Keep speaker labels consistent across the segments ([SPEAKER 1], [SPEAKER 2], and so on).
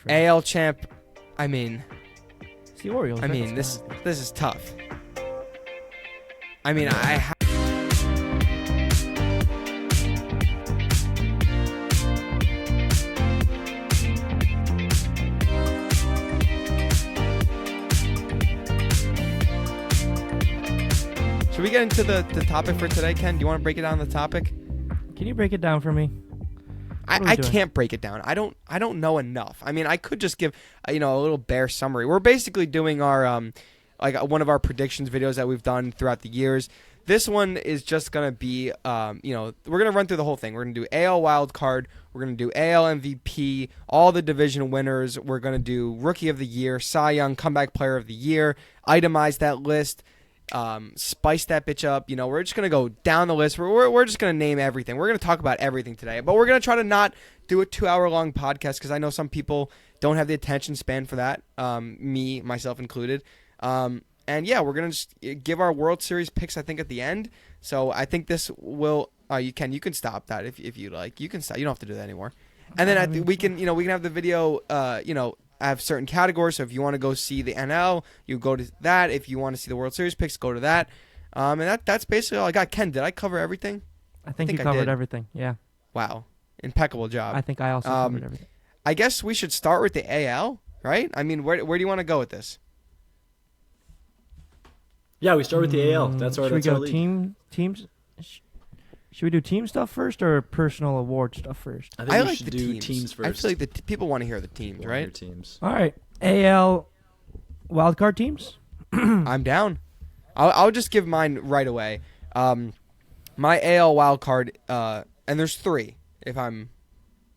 [SPEAKER 1] AL champ. I mean,
[SPEAKER 2] It's the Orioles.
[SPEAKER 1] I
[SPEAKER 2] right?
[SPEAKER 1] mean
[SPEAKER 2] It's
[SPEAKER 1] this is tough. I mean, should we get into the topic for today, Ken? Do you want to break it down the topic?
[SPEAKER 2] Can you break it down for me?
[SPEAKER 1] I can't break it down. I don't know enough. I mean, I could just give a little bare summary. We're basically doing our like one of our predictions videos that we've done throughout the years. This one is just gonna be we're gonna run through the whole thing. We're gonna do AL wild card. We're gonna do AL MVP, all the division winners. We're gonna do Rookie of the Year, Cy Young, Comeback Player of the Year. Itemize that list. Spice that bitch up. We're just gonna go down the list. We're just gonna name everything. We're gonna talk about everything today, but we're gonna try to not do a 2-hour-long podcast because I know some people don't have the attention span for that. Me, myself included. And yeah, we're gonna just give our World Series picks, I think, at the end. So I think this will. You can stop that if you like. You can stop. You don't have to do that anymore. And then I think we can have the video. Have certain categories. So if you want to go see the NL, you go to that. If you want to see the World Series picks, go to that. And that's basically all I got. Ken, did I cover everything?
[SPEAKER 2] I think you covered everything. Yeah.
[SPEAKER 1] Wow. Impeccable job.
[SPEAKER 2] I think I also covered everything.
[SPEAKER 1] I guess we should start with the AL, right? I mean, where do you want to go with this?
[SPEAKER 3] Yeah, we start with the AL. That's our
[SPEAKER 2] Should we go
[SPEAKER 3] league.
[SPEAKER 2] teams? Should we do team stuff first or personal award stuff first?
[SPEAKER 3] I think we
[SPEAKER 1] like
[SPEAKER 3] should
[SPEAKER 1] the
[SPEAKER 3] do
[SPEAKER 1] teams.
[SPEAKER 3] teams first.
[SPEAKER 1] I feel like the people want to hear the teams, right?
[SPEAKER 3] Teams.
[SPEAKER 2] All right. AL wildcard teams?
[SPEAKER 1] I'm down. I'll just give mine right away. My AL wildcard, and there's 3, if I'm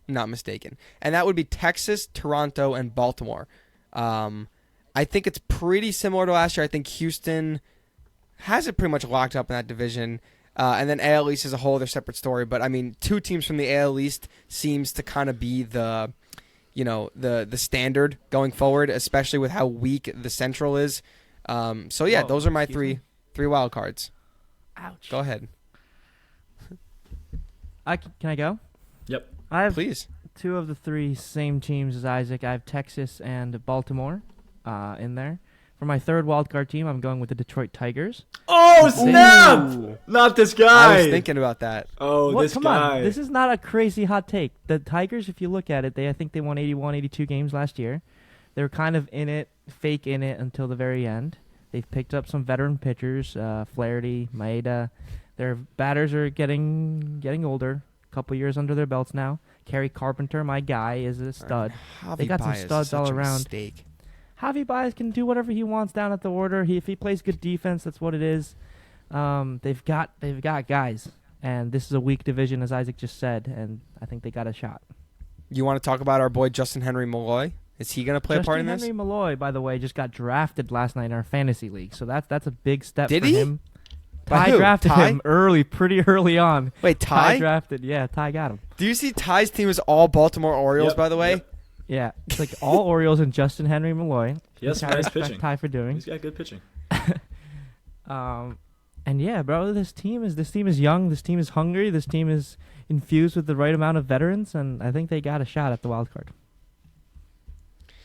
[SPEAKER 1] not mistaken, and that would be Texas, Toronto, and Baltimore. I think it's pretty similar to last year. I think Houston has it pretty much locked up in that division. And then AL East as a whole, they're separate story. But, I mean, 2 teams from the AL East seems to kind of be the standard going forward, especially with how weak the Central is. So, yeah, those are my three wild cards.
[SPEAKER 2] Ouch.
[SPEAKER 1] Go ahead.
[SPEAKER 2] Can I go?
[SPEAKER 3] Yep.
[SPEAKER 2] I have
[SPEAKER 1] Please.
[SPEAKER 2] 2 of the 3 same teams as Isaac. I have Texas and Baltimore in there. For my 3rd wildcard team, I'm going with the Detroit Tigers.
[SPEAKER 3] Oh, snap!
[SPEAKER 1] Ooh.
[SPEAKER 3] Not this guy.
[SPEAKER 1] I was thinking about that.
[SPEAKER 3] Oh,
[SPEAKER 2] What?
[SPEAKER 3] this
[SPEAKER 2] Come
[SPEAKER 3] guy.
[SPEAKER 2] on. This is not a crazy hot take. The Tigers, if you look at it, I think they won 81, 82 games last year. They were kind of fake in it until the very end. They've picked up some veteran pitchers, Flaherty, Maeda. Their batters are getting older. A couple years under their belts now. Kerry Carpenter, my guy, is a stud. They got some studs all around.
[SPEAKER 1] Mistake.
[SPEAKER 2] Javi Baez can do whatever he wants down at the order. If he plays good defense, that's what it is. They've got guys, and this is a weak division, as Isaac just said, and I think they got a shot.
[SPEAKER 1] You want to talk about our boy Justin Henry Malloy? Is he going to play a part in this?
[SPEAKER 2] Justin Henry Malloy, by the way, just got drafted last night in our fantasy league, so that's a big step
[SPEAKER 1] Did
[SPEAKER 2] for
[SPEAKER 1] he?
[SPEAKER 2] him.
[SPEAKER 1] By
[SPEAKER 2] Ty
[SPEAKER 1] who?
[SPEAKER 2] drafted
[SPEAKER 1] Ty?
[SPEAKER 2] him pretty early on.
[SPEAKER 1] Wait, Ty?
[SPEAKER 2] Ty got him.
[SPEAKER 1] Do you see Ty's team is all Baltimore Orioles,
[SPEAKER 3] Yep,
[SPEAKER 1] by the way?
[SPEAKER 3] yep.
[SPEAKER 2] Yeah, it's like all Orioles and Justin Henry Malloy.
[SPEAKER 3] He has some
[SPEAKER 2] Which I
[SPEAKER 3] nice
[SPEAKER 2] respect
[SPEAKER 3] pitching.
[SPEAKER 2] Ty for doing.
[SPEAKER 3] He's got good pitching.
[SPEAKER 2] And yeah, bro, this team is young. This team is hungry. This team is infused with the right amount of veterans, and I think they got a shot at the wild card.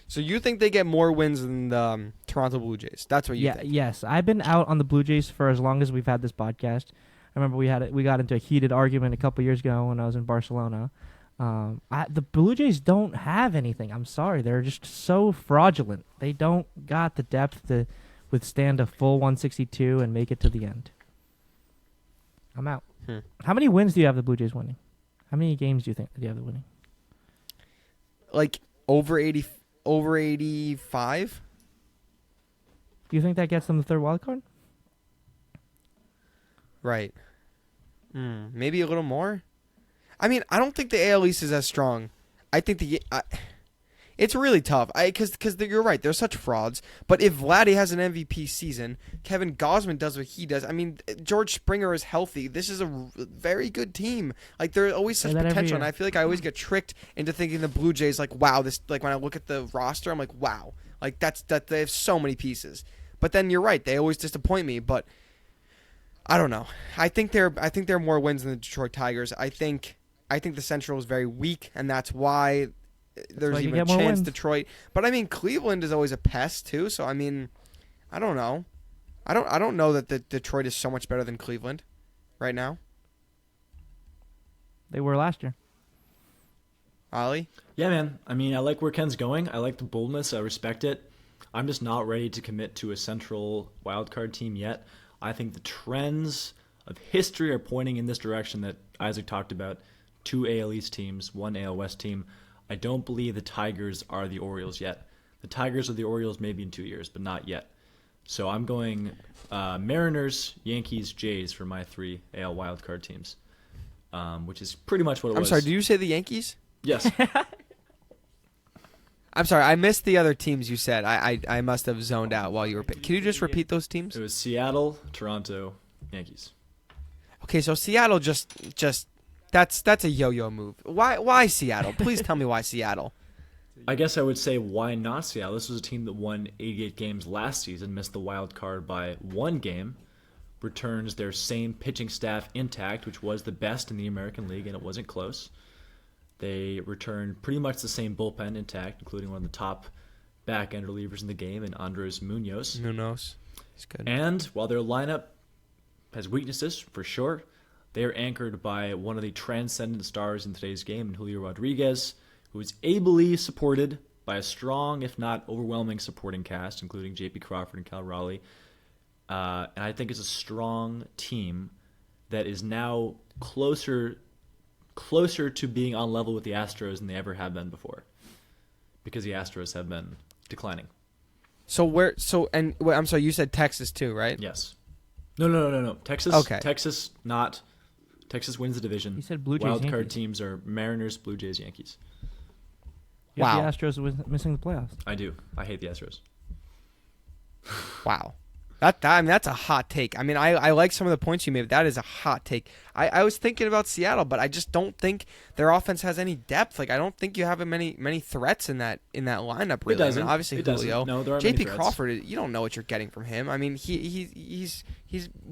[SPEAKER 1] So you think they get more wins than the Toronto Blue Jays? That's what you think?
[SPEAKER 2] Yes. I've been out on the Blue Jays for as long as we've had this podcast. I remember we got into a heated argument a couple years ago when I was in Barcelona. The Blue Jays don't have anything. I'm sorry. They're just so fraudulent. They don't got the depth to withstand a full 162 and make it to the end. I'm out. How many wins do you have the Blue Jays winning? How many games do you think do you have them winning?
[SPEAKER 1] Like over 85?
[SPEAKER 2] Do you think that gets them the 3rd wild card?
[SPEAKER 1] Right. Maybe a little more. I mean, I don't think the AL East is as strong. I think it's really tough. Because you're right, they're such frauds. But if Vladdy has an MVP season, Kevin Gausman does what he does. I mean, George Springer is healthy. This is a very good team. Like, there's always such potential, and I feel like I always get tricked into thinking the Blue Jays, like, wow, this. Like, when I look at the roster, I'm like, wow, like that they have so many pieces. But then you're right, they always disappoint me. But I don't know. I think they're more wins than the Detroit Tigers. I think the Central is very weak, and that's why there's
[SPEAKER 2] why you
[SPEAKER 1] even a
[SPEAKER 2] get more
[SPEAKER 1] chance
[SPEAKER 2] wins.
[SPEAKER 1] Detroit. But I mean, Cleveland is always a pest too. So I mean, I don't know. I don't know that the Detroit is so much better than Cleveland right now.
[SPEAKER 2] They were last year.
[SPEAKER 1] Ollie?
[SPEAKER 3] Yeah, man. I mean, I like where Ken's going. I like the boldness. I respect it. I'm just not ready to commit to a central wildcard team yet. I think the trends of history are pointing in this direction that Isaac talked about. 2 AL East teams, 1 AL West team. I don't believe the Tigers are the Orioles yet. The Tigers are the Orioles maybe in 2 years, but not yet. So I'm going Mariners, Yankees, Jays for my 3 AL wildcard teams, which is pretty much what it was.
[SPEAKER 1] I'm sorry, did you say the Yankees?
[SPEAKER 3] Yes.
[SPEAKER 1] I'm sorry, I missed the other teams you said. I must have zoned out while you were. Can you just repeat those teams?
[SPEAKER 3] It was Seattle, Toronto, Yankees.
[SPEAKER 1] Okay, so Seattle just that's a yo-yo move. Why Seattle? Please tell me why Seattle.
[SPEAKER 3] I guess I would say why not Seattle? This was a team that won 88 games last season, missed the wild card by 1 game, returns their same pitching staff intact, which was the best in the American League, and it wasn't close. They returned pretty much the same bullpen intact, including one of the top back-end relievers in the game, and Andres Munoz.
[SPEAKER 1] He's good.
[SPEAKER 3] And while their lineup has weaknesses, for sure, they are anchored by one of the transcendent stars in today's game, in Julio Rodriguez, who is ably supported by a strong, if not overwhelming, supporting cast, including J.P. Crawford and Cal Raleigh. And I think it's a strong team that is now closer to being on level with the Astros than they ever have been before, because the Astros have been declining.
[SPEAKER 1] I'm sorry, you said Texas too, right?
[SPEAKER 3] Yes. No. Texas.
[SPEAKER 1] Okay.
[SPEAKER 3] Texas wins the division.
[SPEAKER 2] He said Blue Jays,
[SPEAKER 3] Wild card
[SPEAKER 2] Yankees.
[SPEAKER 3] teams are Mariners, Blue Jays, Yankees.
[SPEAKER 2] You have
[SPEAKER 1] Wow.
[SPEAKER 2] The Astros was missing the playoffs.
[SPEAKER 3] I do. I hate the Astros.
[SPEAKER 1] Wow. I mean, that's a hot take. I mean, I like some of the points you made, but that is a hot take. I was thinking about Seattle, but I just don't think their offense has any depth. Like, I don't think you have many threats in that lineup, really.
[SPEAKER 3] doesn't.
[SPEAKER 1] I mean, obviously,
[SPEAKER 3] It doesn't.
[SPEAKER 1] Julio.
[SPEAKER 3] No, there aren't many
[SPEAKER 1] J.P.
[SPEAKER 3] threats.
[SPEAKER 1] Crawford, you don't know what you're getting from him. I mean, he's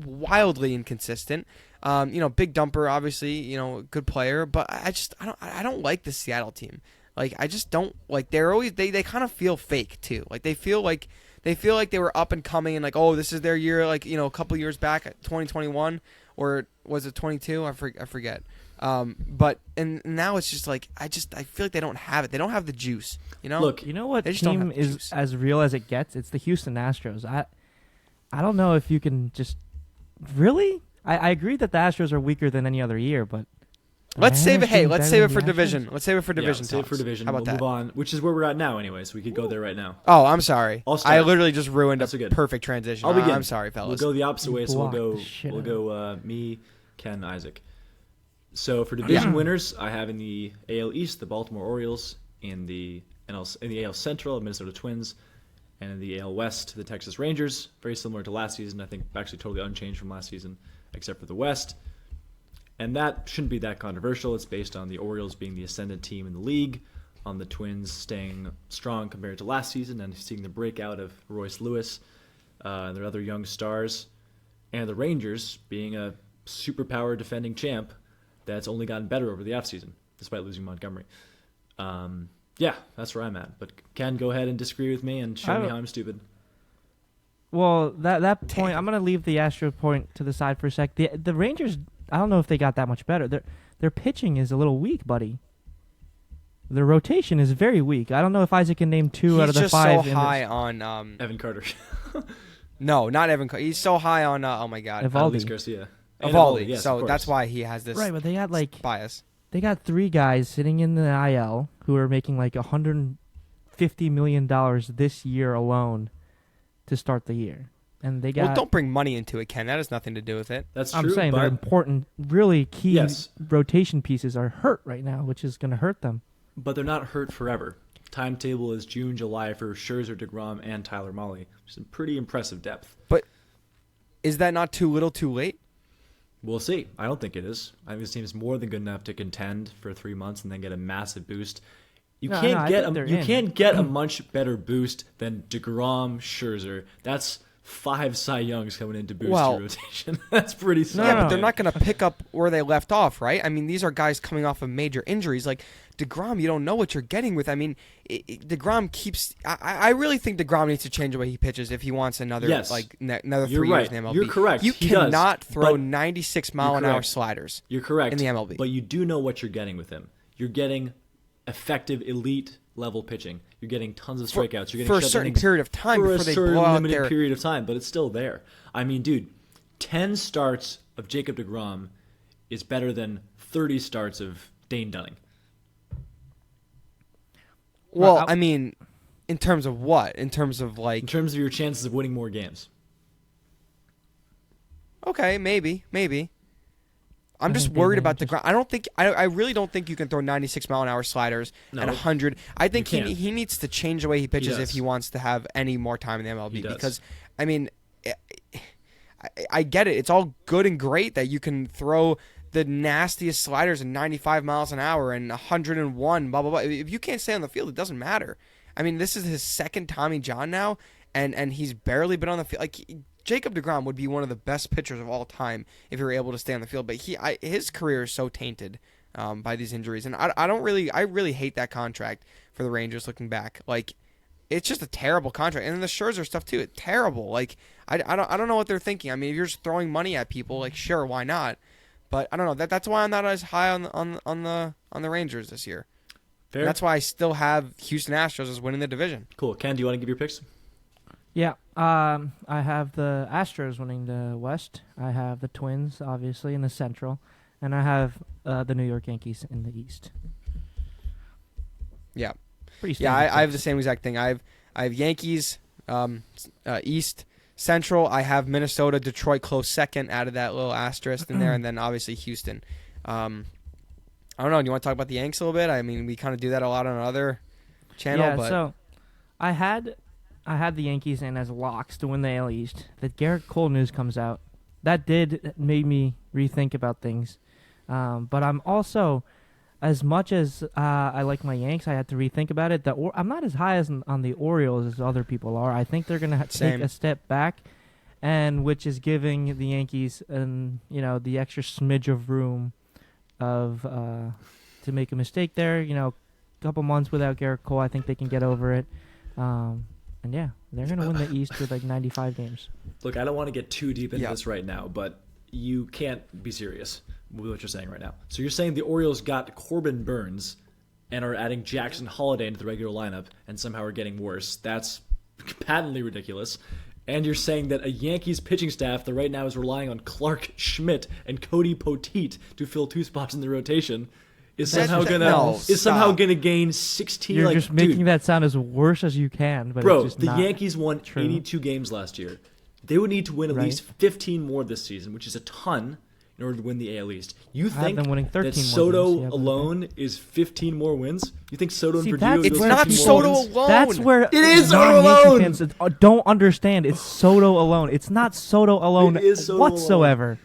[SPEAKER 1] wildly inconsistent. Big dumper, obviously, good player, but I don't like the Seattle team. Like, I just don't like. They're always they kind of feel fake too. Like they feel like they were up and coming and like, oh, this is their year. Like, a couple years back, 2021 or was it 22? I forget. But now it's just like I feel like they don't have it. They don't have the juice.
[SPEAKER 3] Look,
[SPEAKER 2] You know what
[SPEAKER 1] They just don't
[SPEAKER 2] team
[SPEAKER 1] have the
[SPEAKER 2] is
[SPEAKER 1] juice.
[SPEAKER 2] as real as it gets? It's the Houston Astros. I don't know if you can just really. I agree that the Astros are weaker than any other year, but
[SPEAKER 1] Let's save it. Hey,
[SPEAKER 2] Astros
[SPEAKER 1] let's
[SPEAKER 2] better
[SPEAKER 1] save it
[SPEAKER 2] than
[SPEAKER 1] for
[SPEAKER 2] the
[SPEAKER 1] division.
[SPEAKER 2] Astros?
[SPEAKER 1] Let's save it for division.
[SPEAKER 3] Save it
[SPEAKER 1] talks.
[SPEAKER 3] for division.
[SPEAKER 1] How about
[SPEAKER 3] we'll
[SPEAKER 1] that?
[SPEAKER 3] move on, which is where we're at now, anyways. We could go there right now.
[SPEAKER 1] Oh, I'm sorry.
[SPEAKER 3] I'll start.
[SPEAKER 1] I literally just ruined
[SPEAKER 3] That's
[SPEAKER 1] a
[SPEAKER 3] good.
[SPEAKER 1] perfect transition.
[SPEAKER 3] I'll begin.
[SPEAKER 1] I'm sorry, fellas.
[SPEAKER 3] We'll go the opposite way, so we'll
[SPEAKER 2] Block
[SPEAKER 3] go.
[SPEAKER 2] the shit
[SPEAKER 3] We'll
[SPEAKER 2] out
[SPEAKER 3] go me, Ken, Isaac. So for division winners, I have in the AL East the Baltimore Orioles, in the AL Central, Minnesota Twins, and in the AL West the Texas Rangers. Very similar to last season. I think actually totally unchanged from last season, except for the West. And that shouldn't be that controversial. It's based on the Orioles being the ascendant team in the league, on the Twins staying strong compared to last season, and seeing the breakout of Royce Lewis and their other young stars, and the Rangers being a superpower defending champ that's only gotten better over the offseason, despite losing Montgomery. Yeah, that's where I'm at. But Ken, go ahead and disagree with me and show me how I'm stupid.
[SPEAKER 2] Well, that point, I'm gonna leave the Astro point to the side for a sec. The Rangers, I don't know if they got that much better. Their pitching is a little weak, buddy. Their rotation is very weak. I don't know if Isaac can name 2 out of the 5.
[SPEAKER 1] He's just so high on
[SPEAKER 3] Evan Carter.
[SPEAKER 1] no, not Evan. He's so high on oh my god,
[SPEAKER 2] Evaldi.
[SPEAKER 3] Luis Garcia. And
[SPEAKER 1] Evaldi.
[SPEAKER 3] yes,
[SPEAKER 1] So
[SPEAKER 3] of course.
[SPEAKER 1] that's why he has this
[SPEAKER 2] Right, but they got
[SPEAKER 1] bias.
[SPEAKER 2] they got 3 guys sitting in the IL who are making like $150 million this year alone to start the year, and they got.
[SPEAKER 1] Well, don't bring money into it, Ken. That has nothing to do with it.
[SPEAKER 3] That's true.
[SPEAKER 2] I'm saying
[SPEAKER 3] but
[SPEAKER 2] they're important, really key
[SPEAKER 3] Yes.
[SPEAKER 2] rotation pieces are hurt right now, which is going to hurt them.
[SPEAKER 3] But they're not hurt forever. Timetable is June, July for Scherzer, DeGrom, and Tyler Mahle. Some pretty impressive depth.
[SPEAKER 1] But is that not too little, too late?
[SPEAKER 3] We'll see. I don't think it is. I think this team is more than good enough to contend for 3 months and then get a massive boost. You
[SPEAKER 2] I think they're in.
[SPEAKER 3] can't get a much better boost than DeGrom, Scherzer. That's 5 Cy Youngs coming in to boost
[SPEAKER 1] Well,
[SPEAKER 3] your rotation. That's pretty solid.
[SPEAKER 1] Yeah, but they're not going to pick up where they left off, right? I mean, these are guys coming off of major injuries. Like DeGrom, you don't know what you're getting with. I mean, DeGrom keeps. I really think DeGrom needs to change the way he pitches if he wants another another 3 years in the MLB.
[SPEAKER 3] You're correct.
[SPEAKER 1] You
[SPEAKER 3] he
[SPEAKER 1] cannot
[SPEAKER 3] does,
[SPEAKER 1] throw 96 mile an hour sliders.
[SPEAKER 3] You're correct
[SPEAKER 1] in the MLB.
[SPEAKER 3] But you do know what you're getting with him. You're getting effective elite level pitching. You're getting tons of strikeouts. You're getting
[SPEAKER 1] for a certain period of time before they blow out
[SPEAKER 3] limited
[SPEAKER 1] their
[SPEAKER 3] period of time, but it's still there. I mean, dude, 10 starts of Jacob deGrom is better than 30 starts of Dane Dunning.
[SPEAKER 1] Well, I mean, in terms of what? In terms of
[SPEAKER 3] in terms of your chances of winning more games.
[SPEAKER 1] Okay, maybe. I'm just worried about DeGrom. I really don't think you can throw 96 mile an hour sliders at 100. I think he needs to change the way he pitches if he wants to have any more time in the MLB. Because, I mean, I get it. It's all good and great that you can throw the nastiest sliders at 95 miles an hour and 101, blah, blah, blah. If you can't stay on the field, it doesn't matter. I mean, this is his second Tommy John now, and he's barely been on the field. Like, Jacob deGrom would be one of the best pitchers of all time if he were able to stay on the field, but his career is so tainted by these injuries, and I really hate that contract for the Rangers. Looking back, like it's just a terrible contract, and then the Scherzer stuff too. It's terrible. Like I don't know what they're thinking. I mean, if you're just throwing money at people, like sure, why not? But I don't know. That's why I'm not as high on the Rangers this year. Fair. That's why I still have Houston Astros as winning the division.
[SPEAKER 3] Cool. Ken, do you want to give your picks?
[SPEAKER 2] Yeah, I have the Astros winning the West. I have the Twins, obviously, in the Central. And I have the New York Yankees in the East.
[SPEAKER 1] Yeah.
[SPEAKER 2] Pretty
[SPEAKER 1] I have the same exact thing. I have Yankees, East, Central. I have Minnesota, Detroit close second, added that little asterisk in there, and then obviously Houston. I don't know. Do you want to talk about the Yanks a little bit? I mean, we kind of do that a lot on another channel.
[SPEAKER 2] Yeah,
[SPEAKER 1] but
[SPEAKER 2] so I had the Yankees in as locks to win the AL East. The Garrett Cole news comes out. That did make me rethink about things. But I'm also, as much as I like my Yanks, I had to rethink about it. I'm not as high on the Orioles as other people are. I think they're going to take a step back, and which is giving the Yankees the extra smidge of room to make a mistake there. A couple months without Garrett Cole, I think they can get over it. And yeah, they're going to win the East with like 95 games.
[SPEAKER 3] Look, I don't want to get too deep into this right now, but you can't be serious with what you're saying right now. So you're saying the Orioles got Corbin Burns and are adding Jackson Holliday into the regular lineup and somehow are getting worse. That's patently ridiculous. And you're saying that a Yankees pitching staff that right now is relying on Clark Schmidt and Cody Poteet to fill 2 spots in the rotation is somehow gonna gain 16.
[SPEAKER 2] You're just making that sound as worse as you can, but
[SPEAKER 3] bro,
[SPEAKER 2] it's just
[SPEAKER 3] the
[SPEAKER 2] not
[SPEAKER 3] Yankees won
[SPEAKER 2] true.
[SPEAKER 3] 82 games last year. They would need to win at least 15 more this season, which is a ton in order to win the AL East. You think that Soto alone is 15 more wins? You think Soto and Verdugo
[SPEAKER 1] it's not Soto alone.
[SPEAKER 2] That's where
[SPEAKER 3] it is Soto alone.
[SPEAKER 2] Fans don't understand. It's Soto alone. It's not Soto alone whatsoever.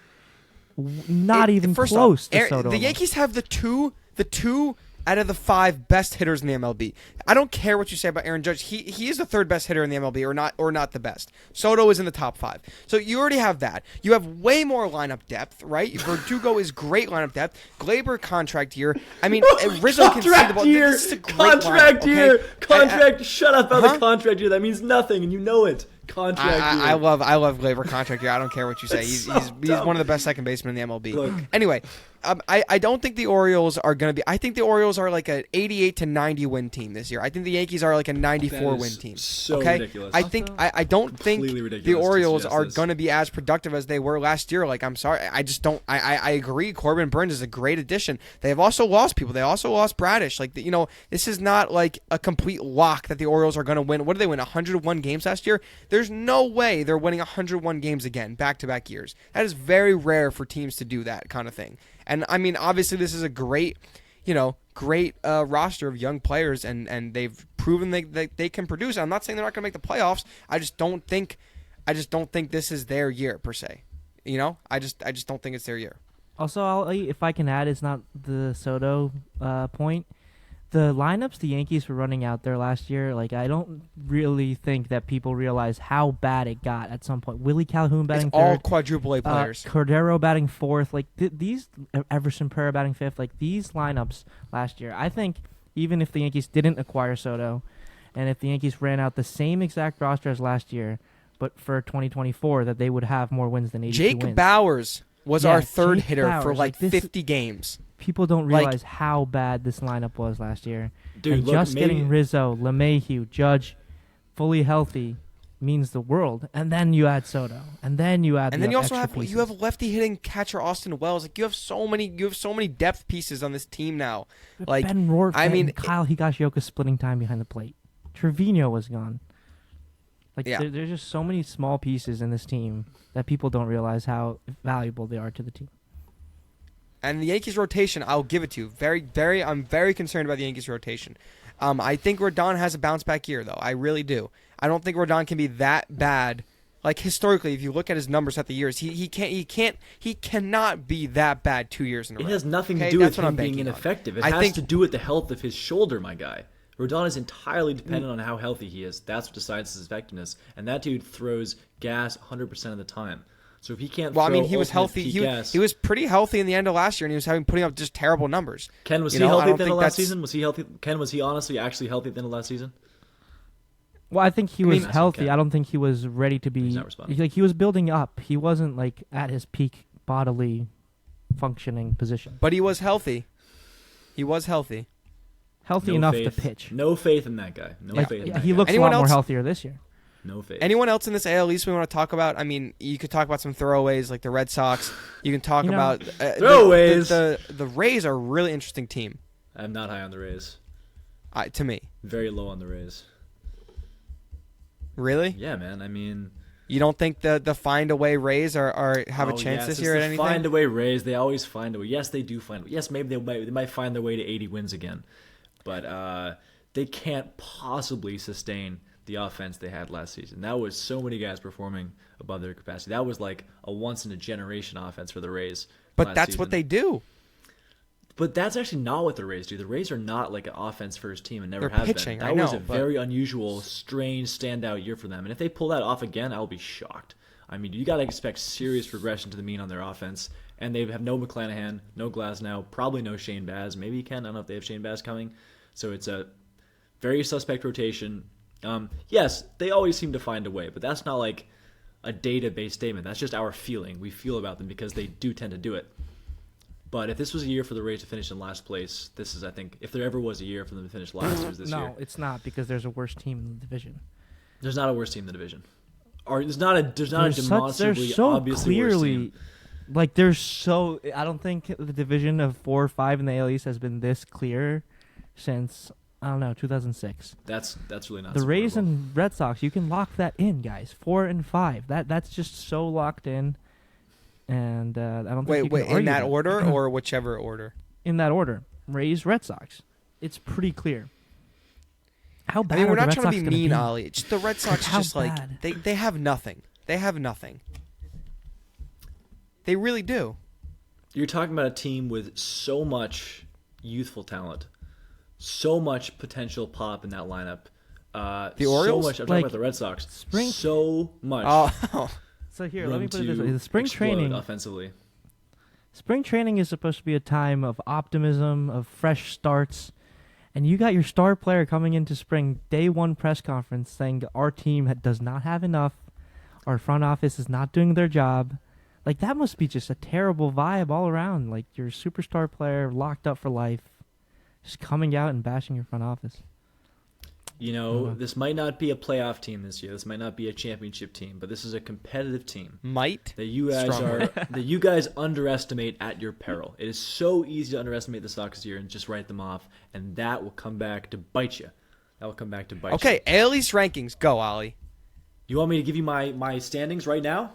[SPEAKER 2] Not even close to Soto.
[SPEAKER 1] The Yankees have the two out of the 5 best hitters in the MLB. I don't care what you say about Aaron Judge. He is the 3rd best hitter in the MLB, or not the best. Soto is in the top 5. So you already have that. You have way more lineup depth, right? Verdugo is great lineup depth. Glaber contract year. I mean, Rizzo can see the ball. This is a great
[SPEAKER 3] contract
[SPEAKER 1] lineup,
[SPEAKER 3] year.
[SPEAKER 1] okay?
[SPEAKER 3] Contract. Shut up about the contract year. That means nothing, and you know it. Contract year.
[SPEAKER 1] I love Glaber contract year. I don't care what you say. He's one of the best second basemen in the MLB.
[SPEAKER 3] Look.
[SPEAKER 1] Anyway, I don't think the Orioles are going to be. I think the Orioles are like an 88 to 90 win team this year. I think the Yankees are like a 94 win team.
[SPEAKER 3] So
[SPEAKER 1] okay?
[SPEAKER 3] ridiculous.
[SPEAKER 1] I don't think the Orioles are going to be as productive as they were last year. Like, I'm sorry, I just don't. I agree. Corbin Burns is a great addition. They have also lost people. They also lost Bradish. Like, this is not like a complete lock that the Orioles are going to win. What did they win? 101 games last year. There's no way they're winning 101 games again, back-to-back years. That is very rare for teams to do that kind of thing. And, I mean, obviously this is a great roster of young players, and they've proven they can produce. I'm not saying they're not going to make the playoffs. I just don't think this is their year, per se. I just don't think it's their year.
[SPEAKER 2] Also, if I can add, it's not the Soto point. the lineups the Yankees were running out there last year, like I don't really think that people realize how bad it got at some point. Willie Calhoun batting
[SPEAKER 1] It's all
[SPEAKER 2] third,
[SPEAKER 1] quadruple A players.
[SPEAKER 2] Cordero batting fourth, like these Everson Pereira batting fifth, like these lineups last year. I think even if the Yankees didn't acquire Soto, and if the Yankees ran out the same exact roster as last year, but for 2024, that they would have more wins than 82 wins.
[SPEAKER 1] Jake Bowers was our third
[SPEAKER 2] Jake
[SPEAKER 1] hitter for
[SPEAKER 2] Bowers,
[SPEAKER 1] like
[SPEAKER 2] this-
[SPEAKER 1] 50 games.
[SPEAKER 2] People don't realize how bad this lineup was last year.
[SPEAKER 3] Dude,
[SPEAKER 2] and
[SPEAKER 3] look,
[SPEAKER 2] just
[SPEAKER 3] maybe,
[SPEAKER 2] getting Rizzo, LeMahieu, Judge fully healthy means the world. And then you add Soto. And then you add
[SPEAKER 1] And then you also
[SPEAKER 2] extra
[SPEAKER 1] have
[SPEAKER 2] pieces.
[SPEAKER 1] you have lefty hitting catcher Austin Wells. Like you have so many depth pieces on this team now. Like
[SPEAKER 2] Ben Rourke,
[SPEAKER 1] I mean,
[SPEAKER 2] Kyle Higashioka splitting time behind the plate. Trevino was gone. Like
[SPEAKER 1] Yeah.
[SPEAKER 2] there's just so many small pieces in this team that people don't realize how valuable they are to the team.
[SPEAKER 1] And the Yankees rotation, I'll give it to you. I'm very concerned about the Yankees rotation. I think Rodon has a bounce back year, though. I really do. I don't think Rodon can be that bad. Like historically, if you look at his numbers at the years, he cannot be that bad 2 years in a row.
[SPEAKER 3] it has nothing to
[SPEAKER 1] Okay?
[SPEAKER 3] do
[SPEAKER 1] That's
[SPEAKER 3] with
[SPEAKER 1] what
[SPEAKER 3] him
[SPEAKER 1] I'm
[SPEAKER 3] being
[SPEAKER 1] banking on.
[SPEAKER 3] ineffective. It
[SPEAKER 1] I
[SPEAKER 3] has
[SPEAKER 1] think-
[SPEAKER 3] to do with the health of his shoulder, my guy. Rodon is entirely dependent on how healthy he is. That's what decides his effectiveness. And that dude throws gas 100% of the time. So if he can't
[SPEAKER 1] Well, I
[SPEAKER 3] throw
[SPEAKER 1] mean, he was
[SPEAKER 3] ultimate
[SPEAKER 1] healthy.
[SPEAKER 3] peak
[SPEAKER 1] He
[SPEAKER 3] gas,
[SPEAKER 1] was pretty healthy in the end of last year, and he was putting up just terrible numbers.
[SPEAKER 3] Ken, was
[SPEAKER 1] You
[SPEAKER 3] he
[SPEAKER 1] know, I
[SPEAKER 3] healthy
[SPEAKER 1] don't
[SPEAKER 3] at the end of
[SPEAKER 1] think
[SPEAKER 3] last
[SPEAKER 1] that's-
[SPEAKER 3] season? Was he healthy? Ken, was he honestly actually healthy at the end of last season?
[SPEAKER 2] Well, I think he
[SPEAKER 1] I
[SPEAKER 2] was
[SPEAKER 1] mean-
[SPEAKER 2] healthy.
[SPEAKER 3] Okay.
[SPEAKER 2] I don't think he was ready to be.
[SPEAKER 3] He's not responding.
[SPEAKER 2] Like he was building up. He wasn't like at his peak bodily functioning position.
[SPEAKER 1] But he was healthy. He was healthy.
[SPEAKER 2] Healthy
[SPEAKER 3] No
[SPEAKER 2] enough
[SPEAKER 3] faith.
[SPEAKER 2] to pitch.
[SPEAKER 3] No faith in that guy. No
[SPEAKER 2] Like,
[SPEAKER 3] faith in
[SPEAKER 2] yeah,
[SPEAKER 3] that
[SPEAKER 2] he
[SPEAKER 3] guy.
[SPEAKER 2] looks
[SPEAKER 1] Anyone
[SPEAKER 2] a lot more
[SPEAKER 1] else-
[SPEAKER 2] healthier this year.
[SPEAKER 3] No faith.
[SPEAKER 1] Anyone else in this AL East we want to talk about? I mean, you could talk about some throwaways like the Red Sox. You can talk
[SPEAKER 2] You know-
[SPEAKER 1] about
[SPEAKER 3] Throwaways.
[SPEAKER 1] The Rays are a really interesting team
[SPEAKER 3] I'm not high on the Rays.
[SPEAKER 1] to me.
[SPEAKER 3] Very low on the Rays.
[SPEAKER 1] Really?
[SPEAKER 3] Yeah, man. I mean,
[SPEAKER 1] You don't think the find away Rays are have a
[SPEAKER 3] oh,
[SPEAKER 1] chance
[SPEAKER 3] yes,
[SPEAKER 1] this
[SPEAKER 3] it's
[SPEAKER 1] year
[SPEAKER 3] the
[SPEAKER 1] at anything?
[SPEAKER 3] Find a way Rays. They always find a way. Yes, they do find a way. Yes, maybe they might find their way to 80 wins again, but they can't possibly sustain the offense they had last season. That was so many guys performing above their capacity. That was like a once in a generation offense for the Rays.
[SPEAKER 1] But
[SPEAKER 3] last
[SPEAKER 1] that's what
[SPEAKER 3] season.
[SPEAKER 1] they do.
[SPEAKER 3] But that's actually not what the Rays do. The Rays are not like an offense first team and never
[SPEAKER 1] They're
[SPEAKER 3] have
[SPEAKER 1] pitching,
[SPEAKER 3] been.
[SPEAKER 1] I
[SPEAKER 3] That was
[SPEAKER 1] know,
[SPEAKER 3] a
[SPEAKER 1] but-
[SPEAKER 3] very unusual, strange standout year for them. And if they pull that off again, I'll be shocked. I mean, you got to expect serious regression to the mean on their offense. And they have no McClanahan, no Glasnow, probably no Shane Baz. Maybe he can. I don't know if they have Shane Baz coming. So it's a very suspect rotation. Yes, they always seem to find a way, but that's not like a data-based statement. That's just our feeling. We feel about them because they do tend to do it. But if this was a year for the Rays to finish in last place, this is, I think, if there ever was a year for them to finish last, it was this year.
[SPEAKER 2] No, it's not because there's a worse team in the division.
[SPEAKER 3] There's not a worse team in the division. Or there's not a
[SPEAKER 2] There's
[SPEAKER 3] demonstrably,
[SPEAKER 2] so
[SPEAKER 3] obviously worse
[SPEAKER 2] clearly,
[SPEAKER 3] team.
[SPEAKER 2] like there's so. I don't think the division of 4 or 5 in the AL East has been this clear since I don't know 2006.
[SPEAKER 3] That's really not
[SPEAKER 2] The Rays
[SPEAKER 3] supportable.
[SPEAKER 2] and Red Sox, you can lock that in, guys. 4 and 5. That's just so locked in, and I don't think you
[SPEAKER 1] Wait,
[SPEAKER 2] can
[SPEAKER 1] in
[SPEAKER 2] argue
[SPEAKER 1] that order or whichever order?
[SPEAKER 2] In that order, Rays, Red Sox. It's pretty clear. How bad
[SPEAKER 1] I mean, we're
[SPEAKER 2] are the
[SPEAKER 1] not
[SPEAKER 2] Red
[SPEAKER 1] trying
[SPEAKER 2] Sox
[SPEAKER 1] to be
[SPEAKER 2] gonna
[SPEAKER 1] mean,
[SPEAKER 2] be?
[SPEAKER 1] Ollie. Just the Red Sox
[SPEAKER 2] How
[SPEAKER 1] just like
[SPEAKER 2] bad?
[SPEAKER 1] they have nothing. They have nothing. They really do.
[SPEAKER 3] You're talking about a team with so much youthful talent, so much potential pop in that lineup.
[SPEAKER 1] The Orioles?
[SPEAKER 3] So much. I'm talking
[SPEAKER 2] Like,
[SPEAKER 3] about the Red Sox.
[SPEAKER 2] spring-
[SPEAKER 3] So much.
[SPEAKER 1] Oh,
[SPEAKER 2] So here,
[SPEAKER 3] room
[SPEAKER 2] let me put it this
[SPEAKER 3] to
[SPEAKER 2] way: the spring
[SPEAKER 3] explode
[SPEAKER 2] training.
[SPEAKER 3] offensively.
[SPEAKER 2] Spring training is supposed to be a time of optimism, of fresh starts, and you got your star player coming into spring day one press conference saying that our team does not have enough, our front office is not doing their job. Like that must be just a terrible vibe all around. Like your superstar player locked up for life, just coming out and bashing your front office.
[SPEAKER 3] You know, this might not be a playoff team this year. This might not be a championship team, but this is a competitive team
[SPEAKER 1] might.
[SPEAKER 3] that you guys
[SPEAKER 1] Strong
[SPEAKER 3] are that you guys underestimate at your peril. It is so easy to underestimate the Sox this year and just write them off, and that will come back to bite you. That will come back to bite you.
[SPEAKER 1] Okay, AL East rankings. Go, Ollie.
[SPEAKER 3] You want me to give you my standings right now?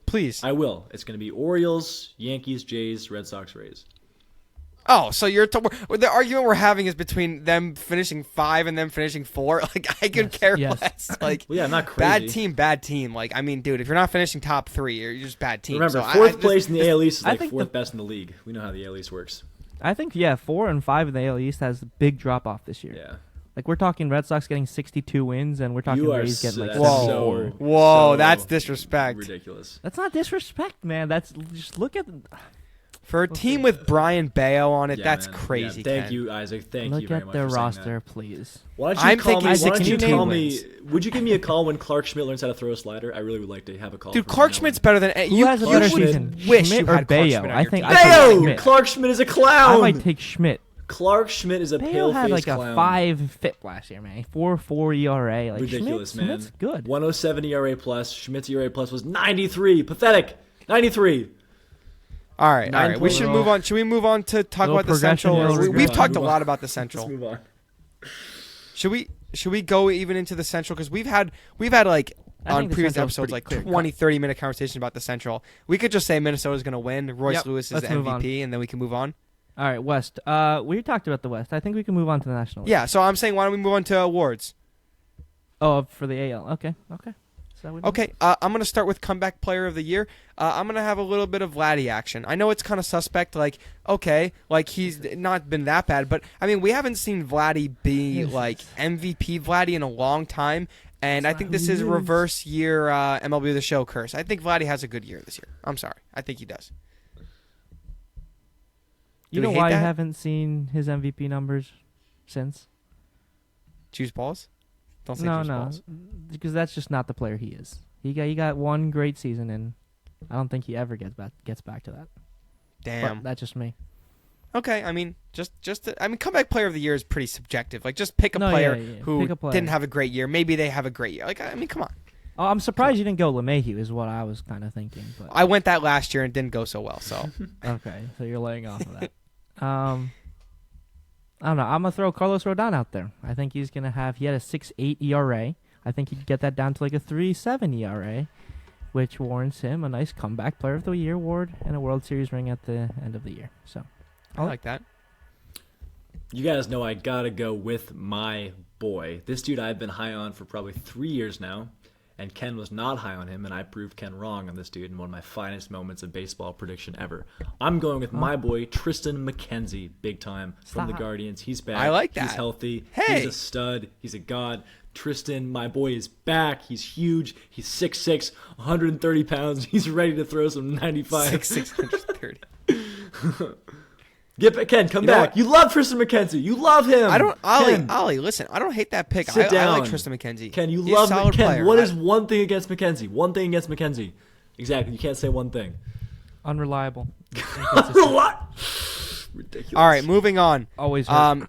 [SPEAKER 1] Please.
[SPEAKER 3] I will. It's going to be Orioles, Yankees, Jays, Red Sox, Rays.
[SPEAKER 1] Oh, so the argument we're having is between them finishing 5 and them finishing 4. Like I could care
[SPEAKER 2] yes.
[SPEAKER 1] less. Like
[SPEAKER 3] Well, yeah, not crazy.
[SPEAKER 1] bad team. Like I mean, dude, if you're not finishing top 3, you're just bad team.
[SPEAKER 3] Remember,
[SPEAKER 1] So
[SPEAKER 3] fourth
[SPEAKER 1] this-
[SPEAKER 3] place in the AL East is
[SPEAKER 2] I
[SPEAKER 3] like
[SPEAKER 2] think
[SPEAKER 3] fourth best in the league. We know how the AL East works.
[SPEAKER 2] I think 4 and 5 in the AL East has a big drop off this year.
[SPEAKER 3] Yeah.
[SPEAKER 2] Like we're talking Red Sox getting 62 wins, and we're talking Rays getting like
[SPEAKER 3] that's
[SPEAKER 2] 74.
[SPEAKER 1] Whoa, that's disrespect.
[SPEAKER 3] Ridiculous.
[SPEAKER 2] That's not disrespect, man. That's just look at.
[SPEAKER 1] For a team with Brian Bayo on it,
[SPEAKER 3] Yeah,
[SPEAKER 1] that's
[SPEAKER 3] man.
[SPEAKER 1] crazy.
[SPEAKER 3] Yeah, thank
[SPEAKER 1] Ken.
[SPEAKER 3] you, Isaac. Thank
[SPEAKER 2] Look
[SPEAKER 3] you very
[SPEAKER 2] at
[SPEAKER 3] much
[SPEAKER 2] their
[SPEAKER 3] for saying
[SPEAKER 2] roster,
[SPEAKER 3] that.
[SPEAKER 2] please.
[SPEAKER 3] Why don't you
[SPEAKER 1] I'm
[SPEAKER 3] call
[SPEAKER 1] thinking
[SPEAKER 3] me? Why don't you
[SPEAKER 1] 62
[SPEAKER 3] call
[SPEAKER 1] wins.
[SPEAKER 3] me? Would you give me a call when Clark Schmidt learns how to throw a slider? I really would like to have a call.
[SPEAKER 1] Dude,
[SPEAKER 3] from
[SPEAKER 1] Clark
[SPEAKER 3] him.
[SPEAKER 1] Schmidt's better than
[SPEAKER 2] Who has a better
[SPEAKER 3] Schmidt.
[SPEAKER 2] season?
[SPEAKER 1] Wish
[SPEAKER 2] Schmidt
[SPEAKER 1] you
[SPEAKER 2] or
[SPEAKER 1] had Clark
[SPEAKER 2] Bayo?
[SPEAKER 1] Schmidt on
[SPEAKER 2] I
[SPEAKER 1] your
[SPEAKER 2] think
[SPEAKER 1] team.
[SPEAKER 2] I take
[SPEAKER 3] Bayo!
[SPEAKER 2] Schmidt.
[SPEAKER 3] Clark Schmidt is a clown.
[SPEAKER 2] I might take Schmidt.
[SPEAKER 3] Clark Schmidt is a
[SPEAKER 2] Bayo
[SPEAKER 3] pale-faced
[SPEAKER 2] had like
[SPEAKER 3] clown.
[SPEAKER 2] a 5 FIP last year, man. 4.4 ERA. Like
[SPEAKER 3] Ridiculous,
[SPEAKER 2] Schmidt,
[SPEAKER 3] man.
[SPEAKER 2] Schmidt's good.
[SPEAKER 3] 107 ERA plus. Schmidt's ERA plus was 93. Pathetic. 93.
[SPEAKER 1] All right. We should move on. Should we move on to talk
[SPEAKER 2] Little
[SPEAKER 1] about the Central?
[SPEAKER 2] progression,
[SPEAKER 3] little
[SPEAKER 1] We've
[SPEAKER 3] regression.
[SPEAKER 1] talked a
[SPEAKER 3] Move on.
[SPEAKER 1] lot about the
[SPEAKER 3] Let's
[SPEAKER 1] Central.
[SPEAKER 3] move on.
[SPEAKER 1] Should we go even into the Central? Because we've had like
[SPEAKER 2] I
[SPEAKER 1] on
[SPEAKER 2] think the
[SPEAKER 1] previous
[SPEAKER 2] Central's
[SPEAKER 1] episodes
[SPEAKER 2] pretty
[SPEAKER 1] like
[SPEAKER 2] clear cut.
[SPEAKER 1] 20, 30-minute conversation about the Central. We could just say Minnesota's going to win. Royce
[SPEAKER 2] Yep,
[SPEAKER 1] Lewis is
[SPEAKER 2] let's
[SPEAKER 1] the
[SPEAKER 2] move on.
[SPEAKER 1] MVP, and then we can move on.
[SPEAKER 2] All right, West. We talked about the West. I think we can move on to the National League.
[SPEAKER 1] Yeah. So I'm saying, why don't we move on to awards?
[SPEAKER 2] Oh, for the AL. Okay. So we
[SPEAKER 1] Okay, I'm going to start with Comeback Player of the Year. I'm going to have a little bit of Vladdy action. I know it's kind of suspect, like, okay, like he's not been that bad, but, I mean, we haven't seen Vladdy be, like, MVP Vladdy in a long time, and I think this is reverse year MLB The Show curse. I think Vladdy has a good year this year. I'm sorry. I think he does.
[SPEAKER 2] You
[SPEAKER 1] Do
[SPEAKER 2] know
[SPEAKER 1] we hate
[SPEAKER 2] why I
[SPEAKER 1] that?
[SPEAKER 2] haven't seen his MVP numbers since?
[SPEAKER 1] Choose balls? Don't say
[SPEAKER 2] No,
[SPEAKER 1] choose balls.
[SPEAKER 2] because that's just not the player he is. He got one great season, and I don't think he ever gets back to that.
[SPEAKER 1] Damn.
[SPEAKER 2] But that's just me.
[SPEAKER 1] Okay, I mean, Comeback Player of the Year is pretty subjective. Like, just pick a player who
[SPEAKER 2] Pick a player.
[SPEAKER 1] didn't have a great year. Maybe they have a great year. Like, I mean, come on.
[SPEAKER 2] Oh, I'm surprised you didn't go LeMahieu, is what I was kind of thinking. But
[SPEAKER 1] I went that last year and it didn't go so well, so.
[SPEAKER 2] okay, so you're laying off of that. I don't know. I'm gonna throw Carlos Rodon out there. I think he's gonna have. He had a 6.8 ERA. I think he could get that down to like a 3.7 ERA, which warrants him a nice Comeback Player of the Year award and a World Series ring at the end of the year. So
[SPEAKER 1] I like that.
[SPEAKER 3] You guys know I gotta go with my boy. This dude I've been high on for probably 3 years now, and Ken was not high on him, and I proved Ken wrong on this dude in one of my finest moments of baseball prediction ever. I'm going with my boy Tristan McKenzie, big time from the
[SPEAKER 2] Stop.
[SPEAKER 3] Guardians. He's back.
[SPEAKER 1] I like that.
[SPEAKER 3] He's healthy.
[SPEAKER 1] Hey!
[SPEAKER 3] He's a stud. He's a god. Tristan, my boy, is back. He's huge. He's 6'6", 130 pounds. He's ready to throw some 95.
[SPEAKER 1] 630.
[SPEAKER 3] Get back, Ken. Come
[SPEAKER 1] You know
[SPEAKER 3] back.
[SPEAKER 1] what?
[SPEAKER 3] You love Tristan McKenzie. You love him.
[SPEAKER 1] I don't,
[SPEAKER 3] Ken.
[SPEAKER 1] Ollie, listen, I don't hate that pick.
[SPEAKER 3] Sit
[SPEAKER 1] I
[SPEAKER 3] down.
[SPEAKER 1] like Tristan McKenzie.
[SPEAKER 3] Ken, you
[SPEAKER 1] He's a
[SPEAKER 3] love
[SPEAKER 1] solid
[SPEAKER 3] Ken.
[SPEAKER 1] player.
[SPEAKER 3] What is one thing against McKenzie? One thing against McKenzie. Exactly. You can't say one thing.
[SPEAKER 2] unreliable.
[SPEAKER 3] What? Ridiculous.
[SPEAKER 1] All right, moving on.
[SPEAKER 2] Always. Hurt.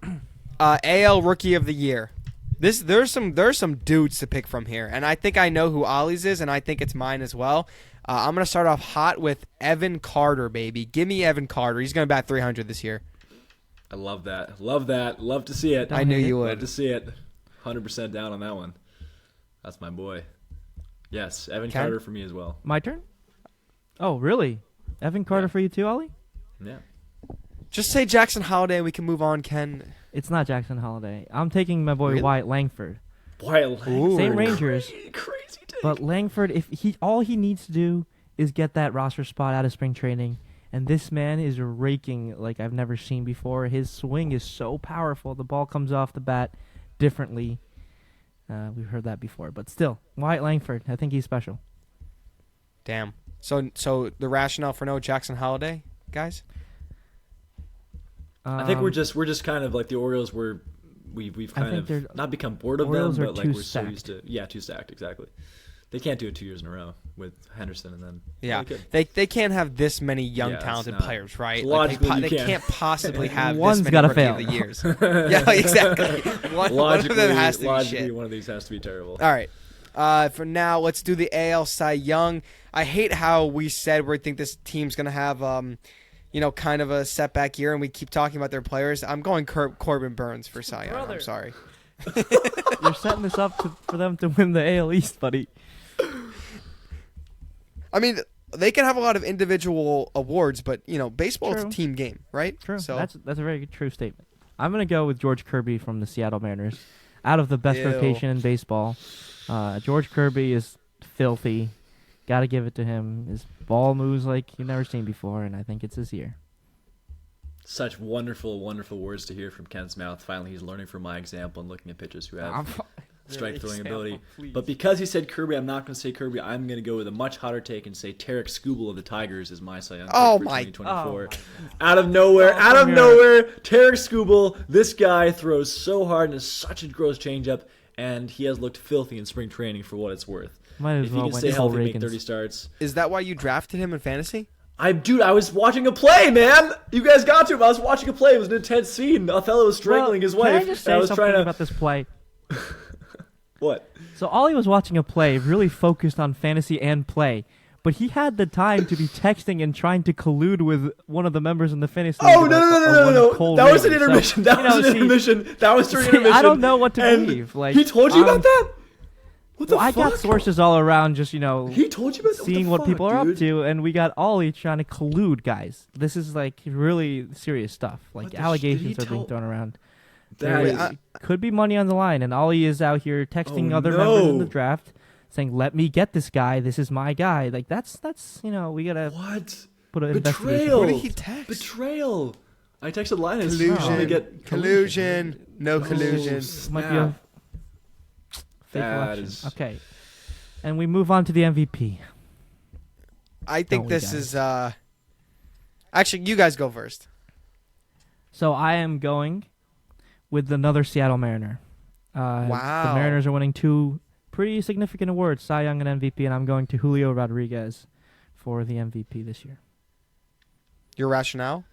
[SPEAKER 1] AL Rookie of the Year. There's some dudes to pick from here, and I think I know who Ollie's is, and I think it's mine as well. I'm gonna start off hot with Evan Carter, baby. Give me Evan Carter. He's gonna bat 300 this year.
[SPEAKER 3] I love that. Love that. Love to see it.
[SPEAKER 1] I knew you
[SPEAKER 3] Love
[SPEAKER 1] would.
[SPEAKER 3] to see it. 100% down on that one. That's my boy. Yes, Evan
[SPEAKER 1] Ken?
[SPEAKER 3] Carter for me as well.
[SPEAKER 2] My turn. Oh, really? Evan Carter for you too, Ollie?
[SPEAKER 3] Yeah.
[SPEAKER 1] Just say Jackson Holiday, and we can move on, Ken.
[SPEAKER 2] It's not Jackson Holiday. I'm taking my boy
[SPEAKER 1] Really?
[SPEAKER 2] Wyatt Langford.
[SPEAKER 3] Wyatt
[SPEAKER 1] Ooh.
[SPEAKER 2] Same Rangers,
[SPEAKER 3] Crazy take.
[SPEAKER 2] but Langford, if he all he needs to do is get that roster spot out of spring training, and this man is raking like I've never seen before. His swing is so powerful. The ball comes off the bat differently. We've heard that before, but still, Wyatt Langford. I think he's special.
[SPEAKER 1] Damn. So the rationale for no Jackson Holiday, guys?
[SPEAKER 3] I think we're just kind of like the Orioles. We've
[SPEAKER 2] I
[SPEAKER 3] kind
[SPEAKER 2] think they're-
[SPEAKER 3] of not become bored of
[SPEAKER 2] Orioles
[SPEAKER 3] them,
[SPEAKER 2] are
[SPEAKER 3] but like
[SPEAKER 2] too
[SPEAKER 3] we're so
[SPEAKER 2] stacked.
[SPEAKER 3] used to too stacked exactly. They can't do it 2 years in a row with Henderson and then
[SPEAKER 1] Yeah,
[SPEAKER 3] they could.
[SPEAKER 1] they can't have this many young
[SPEAKER 3] Yeah, it's
[SPEAKER 1] talented
[SPEAKER 3] not-
[SPEAKER 1] players, right?
[SPEAKER 3] logically
[SPEAKER 1] Like
[SPEAKER 3] you
[SPEAKER 1] they
[SPEAKER 3] can't.
[SPEAKER 1] can't possibly have
[SPEAKER 2] One's
[SPEAKER 1] this many
[SPEAKER 2] gotta
[SPEAKER 1] Rookie
[SPEAKER 2] fail.
[SPEAKER 1] of the years. Yeah, exactly. One of them has to be
[SPEAKER 3] logically,
[SPEAKER 1] shit.
[SPEAKER 3] one of these has to be terrible.
[SPEAKER 1] All right. For now, let's do the AL Cy Young. I hate how we said we think this team's gonna have, kind of a setback year, and we keep talking about their players. I'm going Corbin Burns for Cy Young.
[SPEAKER 2] Brother.
[SPEAKER 1] I'm sorry.
[SPEAKER 2] You're setting this up for them to win the AL East, buddy.
[SPEAKER 1] I mean, they can have a lot of individual awards, but baseball is a
[SPEAKER 2] True.
[SPEAKER 1] team game, right?
[SPEAKER 2] True.
[SPEAKER 1] So
[SPEAKER 2] That's a very true statement. I'm gonna go with George Kirby from the Seattle Mariners. Out of the best
[SPEAKER 1] Ew.
[SPEAKER 2] rotation in baseball, George Kirby is filthy. Got to give it to him. His ball moves like you've never seen before, and I think it's his year.
[SPEAKER 3] Such wonderful, wonderful words to hear from Ken's mouth. Finally, he's learning from my example and looking at pitchers who have strike throwing ability.
[SPEAKER 2] Please.
[SPEAKER 3] But because he said Kirby, I'm not going to say Kirby. I'm going to go with a much hotter take and say Tarek Skubal of the Tigers is my Cy Young pick for 2024. Out of nowhere, Tarek Skubal. This guy throws so hard and is such a gross changeup, and he has looked filthy in spring training for what it's worth.
[SPEAKER 2] Might as
[SPEAKER 3] If
[SPEAKER 2] well
[SPEAKER 3] he can
[SPEAKER 2] went
[SPEAKER 3] stay
[SPEAKER 2] Cole
[SPEAKER 3] healthy, make
[SPEAKER 2] Reagans.
[SPEAKER 3] 30 starts.
[SPEAKER 1] Is that why you drafted him in fantasy?
[SPEAKER 3] I was watching a play, man. You guys got to him. I was watching a play. It was an intense scene. Othello was strangling his wife.
[SPEAKER 2] Can I just say
[SPEAKER 3] I was
[SPEAKER 2] something
[SPEAKER 3] trying to.
[SPEAKER 2] about this play?
[SPEAKER 3] What?
[SPEAKER 2] So Ollie was watching a play, really focused on fantasy and play, but he had the time to be texting and trying to collude with one of the members in the fantasy.
[SPEAKER 3] Oh
[SPEAKER 2] league
[SPEAKER 3] no!
[SPEAKER 2] about Cole
[SPEAKER 3] That was an
[SPEAKER 2] Reagans.
[SPEAKER 3] intermission.
[SPEAKER 2] So,
[SPEAKER 3] That was an intermission. That was during
[SPEAKER 2] see,
[SPEAKER 3] intermission.
[SPEAKER 2] I don't know what to
[SPEAKER 3] And
[SPEAKER 2] believe. Like
[SPEAKER 3] he told you about that? What the
[SPEAKER 2] I
[SPEAKER 3] fuck?
[SPEAKER 2] got sources all around, just
[SPEAKER 3] He told you about that?
[SPEAKER 2] seeing
[SPEAKER 3] what
[SPEAKER 2] what
[SPEAKER 3] the
[SPEAKER 2] people
[SPEAKER 3] fuck,
[SPEAKER 2] are
[SPEAKER 3] dude?
[SPEAKER 2] up to, and we got Ollie trying to collude, guys. This is like really serious stuff.
[SPEAKER 3] What
[SPEAKER 2] Like
[SPEAKER 3] the
[SPEAKER 2] allegations
[SPEAKER 3] did he
[SPEAKER 2] are being
[SPEAKER 3] tell-
[SPEAKER 2] thrown around.
[SPEAKER 3] That
[SPEAKER 2] There
[SPEAKER 3] is-
[SPEAKER 2] could be money on the line, and Ollie is out here texting
[SPEAKER 3] Oh,
[SPEAKER 2] other members in
[SPEAKER 3] no.
[SPEAKER 2] the draft, saying, "Let me get this guy. This is my guy." Like that's we gotta
[SPEAKER 3] What?
[SPEAKER 2] put an investigation.
[SPEAKER 3] Betrayal.
[SPEAKER 1] What did he text?
[SPEAKER 3] Betrayal. I texted Linus.
[SPEAKER 1] Collusion.
[SPEAKER 3] trying to get
[SPEAKER 1] Collusion. No
[SPEAKER 3] Oh,
[SPEAKER 1] collusion.
[SPEAKER 2] Might be a fake
[SPEAKER 3] That
[SPEAKER 2] election.
[SPEAKER 3] is-
[SPEAKER 2] Okay, and we move on to the MVP.
[SPEAKER 1] I think
[SPEAKER 2] Don't we,
[SPEAKER 1] this
[SPEAKER 2] guys?
[SPEAKER 1] is actually, you guys go first.
[SPEAKER 2] So I am going with another Seattle Mariner.
[SPEAKER 1] Wow.
[SPEAKER 2] The Mariners are winning two pretty significant awards, Cy Young and MVP, and I'm going to Julio Rodriguez for the MVP this year.
[SPEAKER 1] Your rationale?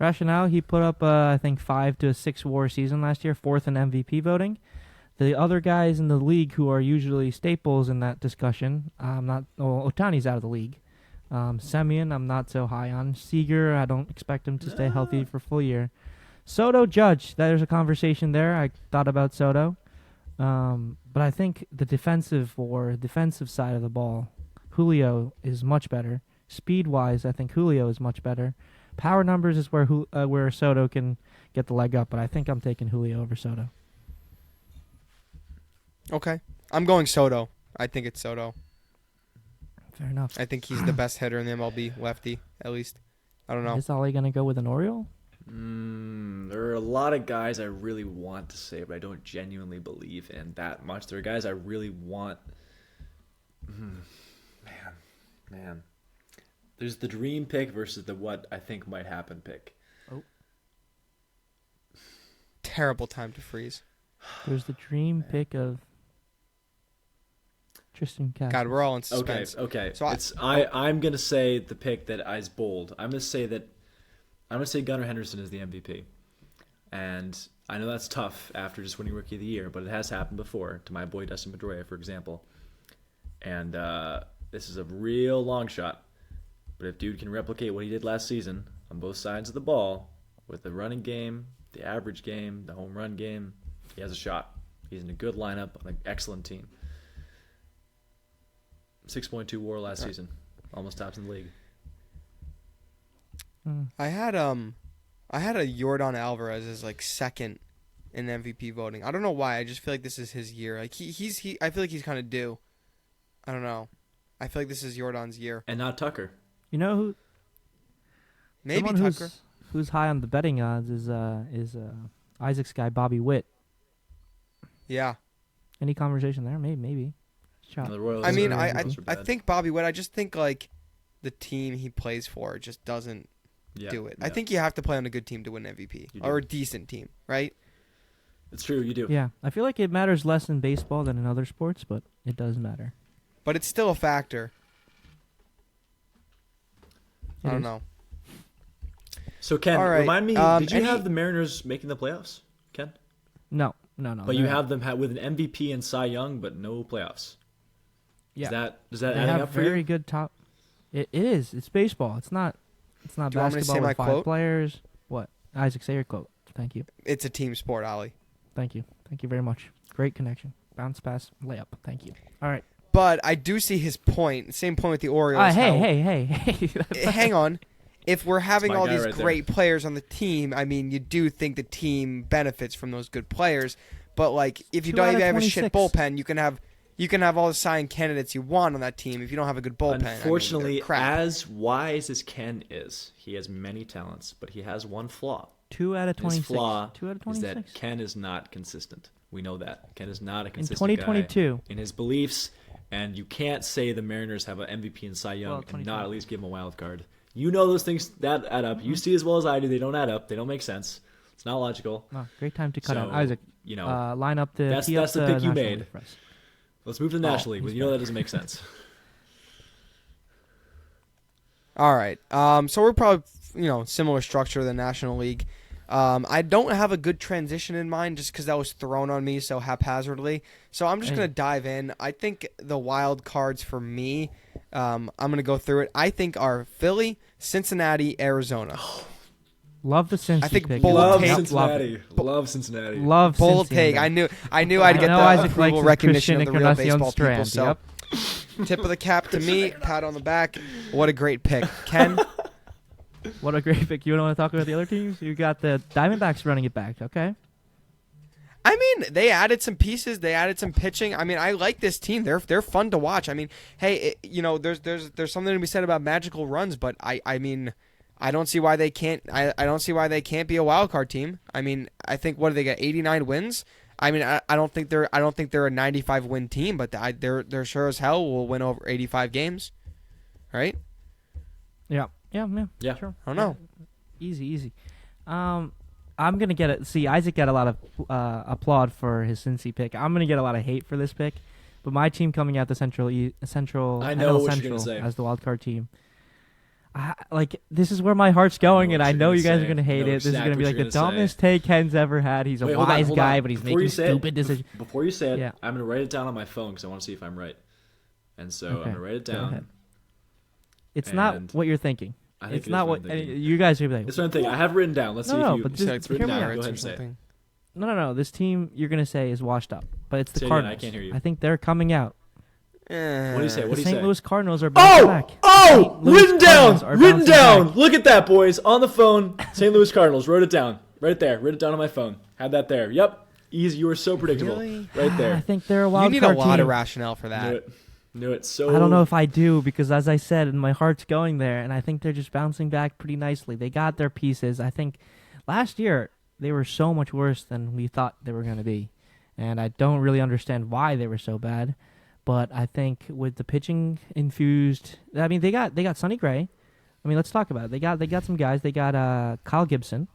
[SPEAKER 2] Rationale, he put up, I think, 5 to 6 WAR season last year, 4th in MVP voting. The other guys in the league who are usually staples in that discussion, Otani's out of the league. Semien, I'm not so high on. Seager, I don't expect him to stay healthy for full year. Soto, Judge, there's a conversation there. I thought about Soto. But I think the defensive side of the ball, Julio is much better. Speed-wise, I think Julio is much better. Power numbers is where Soto can get the leg up, but I think I'm taking Julio over Soto.
[SPEAKER 1] Okay. I'm going Soto. I think it's Soto.
[SPEAKER 2] Fair enough.
[SPEAKER 1] I think he's the best hitter in the MLB, lefty, at least. I don't know.
[SPEAKER 2] Is Ollie going to go with an Oriole?
[SPEAKER 3] There are a lot of guys I really want to say, but I don't genuinely believe in that much. There are guys I really want. Man. There's the dream pick versus the what I think might happen pick.
[SPEAKER 1] Terrible time to freeze.
[SPEAKER 2] There's the dream pick of Tristan Casas.
[SPEAKER 1] God, we're all in
[SPEAKER 3] Okay,
[SPEAKER 1] suspense.
[SPEAKER 3] okay.
[SPEAKER 1] So
[SPEAKER 3] I'm gonna say the pick that is bold. I'm gonna say Gunnar Henderson is the MVP, and I know that's tough after just winning Rookie of the Year, but it has happened before to my boy Dustin Pedroia, for example. And this is a real long shot, but if dude can replicate what he did last season on both sides of the ball with the running game, the average game, the home run game, he has a shot. He's in a good lineup on an excellent team. 6.2 WAR last season, almost tops in the league.
[SPEAKER 1] I had a Yordan Alvarez as like second in MVP voting. I don't know why. I just feel like this is his year. Like he I feel like he's kind of due. I don't know. I feel like this is Yordan's year.
[SPEAKER 3] And not Tucker.
[SPEAKER 2] You know who?
[SPEAKER 1] Maybe
[SPEAKER 2] someone
[SPEAKER 1] Tucker.
[SPEAKER 2] Who's high on the betting odds is Isaac's guy Bobby Witt.
[SPEAKER 1] Yeah.
[SPEAKER 2] Any conversation there? Maybe. Shot.
[SPEAKER 3] The Royals
[SPEAKER 1] I mean,
[SPEAKER 3] are-
[SPEAKER 1] I
[SPEAKER 3] are
[SPEAKER 1] I
[SPEAKER 3] bad.
[SPEAKER 1] think Bobby Witt. I just think like the team he plays for just doesn't
[SPEAKER 3] Yeah,
[SPEAKER 1] do it.
[SPEAKER 3] yeah.
[SPEAKER 1] I think you have to play on a good team to win MVP
[SPEAKER 3] You do.
[SPEAKER 1] or a decent team, right?
[SPEAKER 3] It's true. You do.
[SPEAKER 2] Yeah, I feel like it matters less in baseball than in other sports, but it does matter.
[SPEAKER 1] But it's still a factor. I
[SPEAKER 2] It
[SPEAKER 1] don't
[SPEAKER 2] is.
[SPEAKER 1] know.
[SPEAKER 3] So Ken,
[SPEAKER 1] All right,
[SPEAKER 3] remind me. Did you
[SPEAKER 1] any-
[SPEAKER 3] have the Mariners making the playoffs, Ken?
[SPEAKER 2] No.
[SPEAKER 3] But you
[SPEAKER 2] they're-
[SPEAKER 3] have them with an MVP and Cy Young, but no playoffs.
[SPEAKER 2] Yeah.
[SPEAKER 3] Is that
[SPEAKER 2] They
[SPEAKER 3] adding
[SPEAKER 2] have
[SPEAKER 3] up for
[SPEAKER 2] very
[SPEAKER 3] you?
[SPEAKER 2] good top. It is. It's baseball. It's not. It's not
[SPEAKER 1] Do you want me to
[SPEAKER 2] basketball
[SPEAKER 1] say
[SPEAKER 2] with
[SPEAKER 1] my
[SPEAKER 2] 5
[SPEAKER 1] quote?
[SPEAKER 2] players. What? Isaac, say your quote. Thank you.
[SPEAKER 1] It's a team sport, Ollie.
[SPEAKER 2] Thank you. Thank you very much. Great connection. Bounce pass, layup. Thank you. All right.
[SPEAKER 1] But I do see his point. Same point with the Orioles.
[SPEAKER 2] Hey.
[SPEAKER 1] Hang on. If we're having
[SPEAKER 3] my
[SPEAKER 1] all
[SPEAKER 3] guy
[SPEAKER 1] these
[SPEAKER 3] right there.
[SPEAKER 1] great players on the team, I mean, you do think the team benefits from those good players. But like, if you
[SPEAKER 2] 2
[SPEAKER 1] don't
[SPEAKER 2] out
[SPEAKER 1] even
[SPEAKER 2] of
[SPEAKER 1] have a shit
[SPEAKER 2] 26.
[SPEAKER 1] bullpen, you can have you can have all the signed candidates you want on that team if you don't have a good bullpen.
[SPEAKER 3] Unfortunately,
[SPEAKER 1] crap.
[SPEAKER 3] as wise as Ken is, he has many talents, but he has one flaw.
[SPEAKER 2] 2 out of 26.
[SPEAKER 3] His flaw
[SPEAKER 2] 2 out of
[SPEAKER 3] is
[SPEAKER 2] 26.
[SPEAKER 3] that Ken is not consistent. We know that. Ken is not a
[SPEAKER 2] In
[SPEAKER 3] consistent
[SPEAKER 2] 2022.
[SPEAKER 3] guy in his beliefs, and you can't say the Mariners have an MVP in Cy Young and not at least give him a wild card. You know those things that add up. You see as well as I do. They don't add up. They don't make sense. It's not logical.
[SPEAKER 2] Oh, great time to cut
[SPEAKER 3] So,
[SPEAKER 2] out. Isaac,
[SPEAKER 3] you know,
[SPEAKER 2] line up the
[SPEAKER 3] that's
[SPEAKER 2] tee up
[SPEAKER 3] the pick you
[SPEAKER 2] National
[SPEAKER 3] made.
[SPEAKER 2] League for us.
[SPEAKER 3] Let's move to the National League. But you know that doesn't make sense.
[SPEAKER 1] All right. So we're probably, similar structure to the National League. I don't have a good transition in mind just because that was thrown on me so haphazardly. So I'm just going to dive in. I think the wild cards for me, I'm going to go through it. I think are Philly, Cincinnati, Arizona.
[SPEAKER 2] Love the Cincy
[SPEAKER 1] I think
[SPEAKER 2] pick.
[SPEAKER 1] bold
[SPEAKER 3] Love
[SPEAKER 1] take.
[SPEAKER 3] Cincinnati. Love Cincinnati.
[SPEAKER 2] Love
[SPEAKER 1] Bold
[SPEAKER 2] Cincy
[SPEAKER 1] take.
[SPEAKER 2] in
[SPEAKER 1] I
[SPEAKER 2] there.
[SPEAKER 1] knew I'd get
[SPEAKER 2] know
[SPEAKER 1] the
[SPEAKER 2] Isaac
[SPEAKER 1] approval
[SPEAKER 2] likes
[SPEAKER 1] recognition
[SPEAKER 2] Christian
[SPEAKER 1] of the real
[SPEAKER 2] Encarnacion
[SPEAKER 1] baseball people.
[SPEAKER 2] Strand,
[SPEAKER 1] So
[SPEAKER 2] yep.
[SPEAKER 1] tip of the cap to me, pat on the back. What a great pick. Ken?
[SPEAKER 2] What a great pick. You don't want to talk about the other teams? You got the Diamondbacks running it back. Okay.
[SPEAKER 1] I mean, they added some pieces. They added some pitching. I mean, I like this team. They're fun to watch. I mean, hey, there's something to be said about magical runs, but I mean, I don't see why they can't. I don't see why they can't be a wild card team. I mean, I think what do they get? 89 wins. I mean, I don't think they're a 95 win team, but they're sure as hell will win over 85 games, right?
[SPEAKER 2] Yeah.
[SPEAKER 3] Yeah.
[SPEAKER 2] Sure.
[SPEAKER 1] I don't know.
[SPEAKER 2] Easy. I'm gonna get it. See, Isaac got a lot of applaud for his Cincy pick. I'm gonna get a lot of hate for this pick, but my team coming out the Central
[SPEAKER 3] I know
[SPEAKER 2] NL
[SPEAKER 3] what
[SPEAKER 2] Central
[SPEAKER 3] you're gonna say.
[SPEAKER 2] as the wild card team. This is where my heart's going, and I know you guys are gonna hate it. This is gonna be like the dumbest take Ken's ever had. He's a wise guy, but he's making stupid decisions.
[SPEAKER 3] Before you say it,
[SPEAKER 2] Yeah.
[SPEAKER 3] I'm gonna write it down on my phone because I want to see if I'm right. And so
[SPEAKER 2] Okay,
[SPEAKER 3] I'm gonna write it
[SPEAKER 2] go
[SPEAKER 3] down.
[SPEAKER 2] ahead. It's not
[SPEAKER 3] And
[SPEAKER 2] what you're thinking.
[SPEAKER 3] I think
[SPEAKER 2] It's
[SPEAKER 3] it is
[SPEAKER 2] not
[SPEAKER 3] what
[SPEAKER 2] what
[SPEAKER 3] I'm thinking.
[SPEAKER 2] you guys are gonna be like.
[SPEAKER 3] It's one thing I have written down. Let's see
[SPEAKER 2] No,
[SPEAKER 3] if you.
[SPEAKER 2] but
[SPEAKER 3] you
[SPEAKER 2] this-
[SPEAKER 3] said it's written
[SPEAKER 2] hear me
[SPEAKER 3] down.
[SPEAKER 2] out.
[SPEAKER 3] Go ahead and say it.
[SPEAKER 2] No. This team you're gonna say is washed up, but it's the
[SPEAKER 3] Say it again, I
[SPEAKER 2] Cardinals.
[SPEAKER 3] can't hear you.
[SPEAKER 2] I think they're coming out.
[SPEAKER 3] What do you say? What
[SPEAKER 2] The
[SPEAKER 3] do you
[SPEAKER 2] St.
[SPEAKER 3] say?
[SPEAKER 2] Louis Cardinals are bouncing back.
[SPEAKER 3] Oh!
[SPEAKER 2] St. Louis
[SPEAKER 3] Written
[SPEAKER 2] Cardinals
[SPEAKER 3] down!
[SPEAKER 2] are
[SPEAKER 3] Written
[SPEAKER 2] bouncing
[SPEAKER 3] down!
[SPEAKER 2] back.
[SPEAKER 3] Look at that, boys. On the phone. St. Louis Cardinals. Wrote it down. Right there. Wrote it down on my phone. Had that there. Yep. Easy. You were so predictable.
[SPEAKER 1] Really?
[SPEAKER 3] Right
[SPEAKER 2] I
[SPEAKER 3] there.
[SPEAKER 2] think they're a
[SPEAKER 1] You
[SPEAKER 2] wild
[SPEAKER 1] need a
[SPEAKER 2] card
[SPEAKER 1] lot
[SPEAKER 2] team.
[SPEAKER 1] of rationale for that.
[SPEAKER 3] Knew it. Knew it. So
[SPEAKER 2] I don't know if I do because, as I said, my heart's going there, and I think they're just bouncing back pretty nicely. They got their pieces. I think last year they were so much worse than we thought they were going to be, and I don't really understand why they were so bad. But I think with the pitching infused, I mean, they got Sonny Gray. I mean, let's talk about it. They got some guys. They got Kyle Gibson.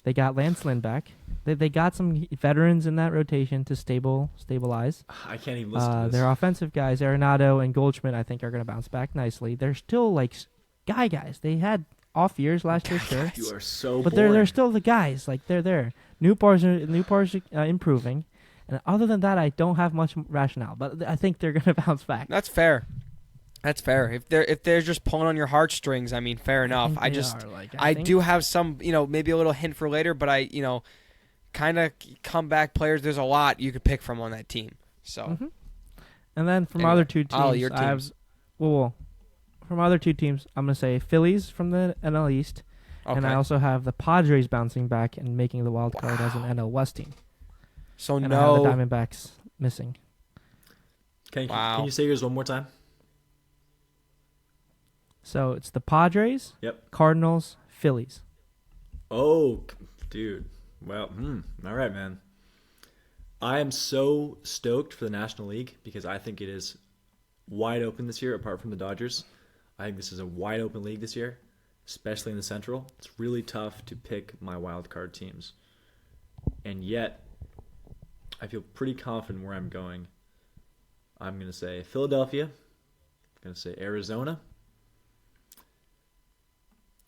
[SPEAKER 2] They got Lance Lynn back. They got some veterans in that rotation to stabilize.
[SPEAKER 3] I can't even listen to this.
[SPEAKER 2] Their offensive guys, Arenado and Goldschmidt, I think are going to bounce back nicely. They're still like guys. They had off years last year, sure,
[SPEAKER 3] You are so
[SPEAKER 2] but
[SPEAKER 3] boring.
[SPEAKER 2] they're still the guys. Like they're there. New bars are improving, and other than that, I don't have much rationale. But I think they're going to bounce back.
[SPEAKER 1] That's fair. If they're just pulling on your heartstrings, I mean, fair enough.
[SPEAKER 2] think
[SPEAKER 1] I
[SPEAKER 2] they
[SPEAKER 1] just
[SPEAKER 2] are, like,
[SPEAKER 1] I
[SPEAKER 2] think-
[SPEAKER 1] do have some, maybe a little hint for later, but I, kind of comeback players. There's a lot you could pick from on that team. So
[SPEAKER 2] Mhm. And then from
[SPEAKER 1] Anyway,
[SPEAKER 2] other two teams,
[SPEAKER 1] Ollie, your
[SPEAKER 2] I have,
[SPEAKER 1] teams.
[SPEAKER 2] from other two teams, I'm going to say Phillies from the NL East,
[SPEAKER 1] okay.
[SPEAKER 2] and I also have the Padres bouncing back and making the wild card as an NL West team.
[SPEAKER 1] So
[SPEAKER 2] And I have the
[SPEAKER 1] no,
[SPEAKER 2] Diamondbacks missing.
[SPEAKER 1] Wow.
[SPEAKER 3] Can you say yours one more time?
[SPEAKER 2] So it's the Padres,
[SPEAKER 3] Yep.
[SPEAKER 2] Cardinals, Phillies.
[SPEAKER 3] Oh, dude. Well, all right, man. I am so stoked for the National League because I think it is wide open this year, apart from the Dodgers. I think this is a wide open league this year, especially in the Central. It's really tough to pick my wild card teams. And yet, I feel pretty confident where I'm going. I'm going to say Philadelphia. I'm going to say Arizona.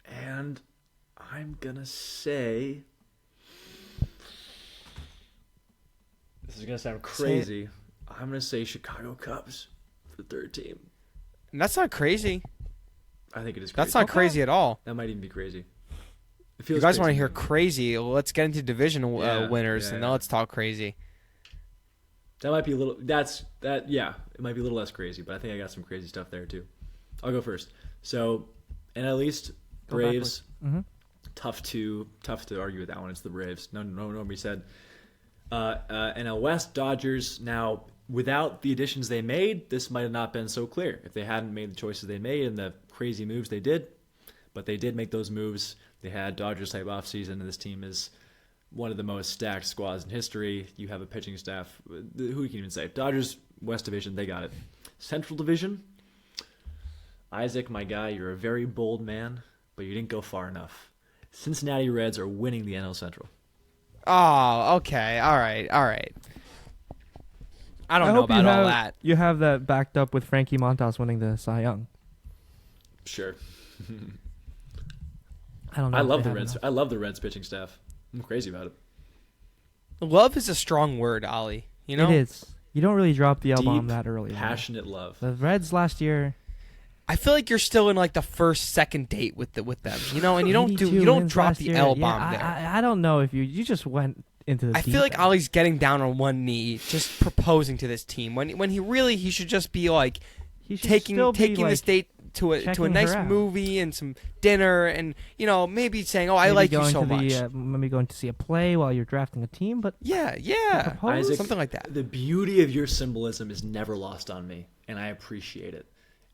[SPEAKER 3] And I'm going to say... This is going to sound crazy. I'm going to say Chicago Cubs for the third team.
[SPEAKER 1] And that's not crazy.
[SPEAKER 3] I think it is crazy.
[SPEAKER 1] That's not crazy at all.
[SPEAKER 3] That might even be crazy. It
[SPEAKER 1] If
[SPEAKER 3] feels
[SPEAKER 1] you guys want to
[SPEAKER 3] crazy
[SPEAKER 1] hear
[SPEAKER 3] me.
[SPEAKER 1] crazy, let's get into division
[SPEAKER 3] Yeah,
[SPEAKER 1] winners,
[SPEAKER 3] yeah,
[SPEAKER 1] and then
[SPEAKER 3] yeah.
[SPEAKER 1] let's talk crazy.
[SPEAKER 3] That might be a little... Yeah, it might be a little less crazy, but I think I got some crazy stuff there too. I'll go first. So, NL East, Braves.
[SPEAKER 2] Mm-hmm.
[SPEAKER 3] Tough to argue with that one. It's the Braves. Nobody said. NL West, Dodgers. Now, without the additions they made, this might have not been so clear if they hadn't made the choices they made and the crazy moves they did. But they did make those moves. They had Dodgers-type offseason, and this team is one of the most stacked squads in history. You have a pitching staff. Who can even say? Dodgers, West Division, they got it. Central Division, Isaac, my guy, you're a very bold man, but you didn't go far enough. Cincinnati Reds are winning the NL Central.
[SPEAKER 1] Oh, okay. All right. I don't know about all that.
[SPEAKER 2] You have that backed up with Frankie Montas winning the Cy Young.
[SPEAKER 3] Sure.
[SPEAKER 2] I don't know.
[SPEAKER 3] I love the Reds. I love the Reds pitching staff. I'm crazy about it.
[SPEAKER 1] Love is a strong word, Ollie. You know?
[SPEAKER 2] It is. You don't really drop the
[SPEAKER 3] Deep,
[SPEAKER 2] L-bomb that early.
[SPEAKER 3] Passionate love.
[SPEAKER 2] The Reds last year.
[SPEAKER 1] I feel like you're still in like the second date with them, you know, and you don't drop the L-bomb there.
[SPEAKER 2] I don't know if you just went into the.
[SPEAKER 1] I feel like Ollie's getting down on one knee, just proposing to this team when he should just be like taking this date to a nice movie and some dinner, and maybe saying, I like you so much.
[SPEAKER 2] Maybe going to see a play while you're drafting a team, but
[SPEAKER 1] yeah,
[SPEAKER 3] Isaac,
[SPEAKER 1] something like that.
[SPEAKER 3] The beauty of your symbolism is never lost on me, and I appreciate it.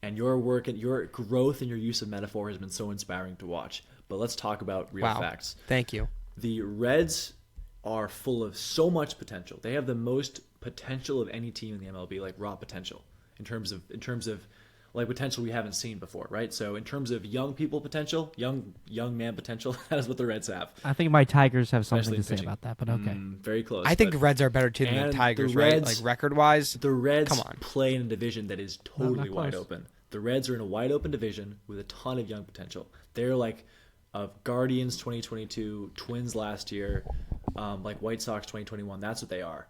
[SPEAKER 3] And your work and your growth and your use of metaphor has been so inspiring to watch. But let's talk about real facts.
[SPEAKER 1] Thank you.
[SPEAKER 3] The Reds are full of so much potential. They have the most potential of any team in the MLB, like raw potential, in terms of like potential we haven't seen before, right? So in terms of young people potential, young man potential, that is what the Reds have.
[SPEAKER 2] I think my Tigers have something to say about that, but okay.
[SPEAKER 3] Very close.
[SPEAKER 1] I think the Reds are a better team than the Tigers, right? Like record-wise.
[SPEAKER 3] The Reds play in a division that is totally wide open. The Reds are in a wide open division with a ton of young potential. They're like Guardians 2022, Twins last year, like White Sox 2021. That's what they are.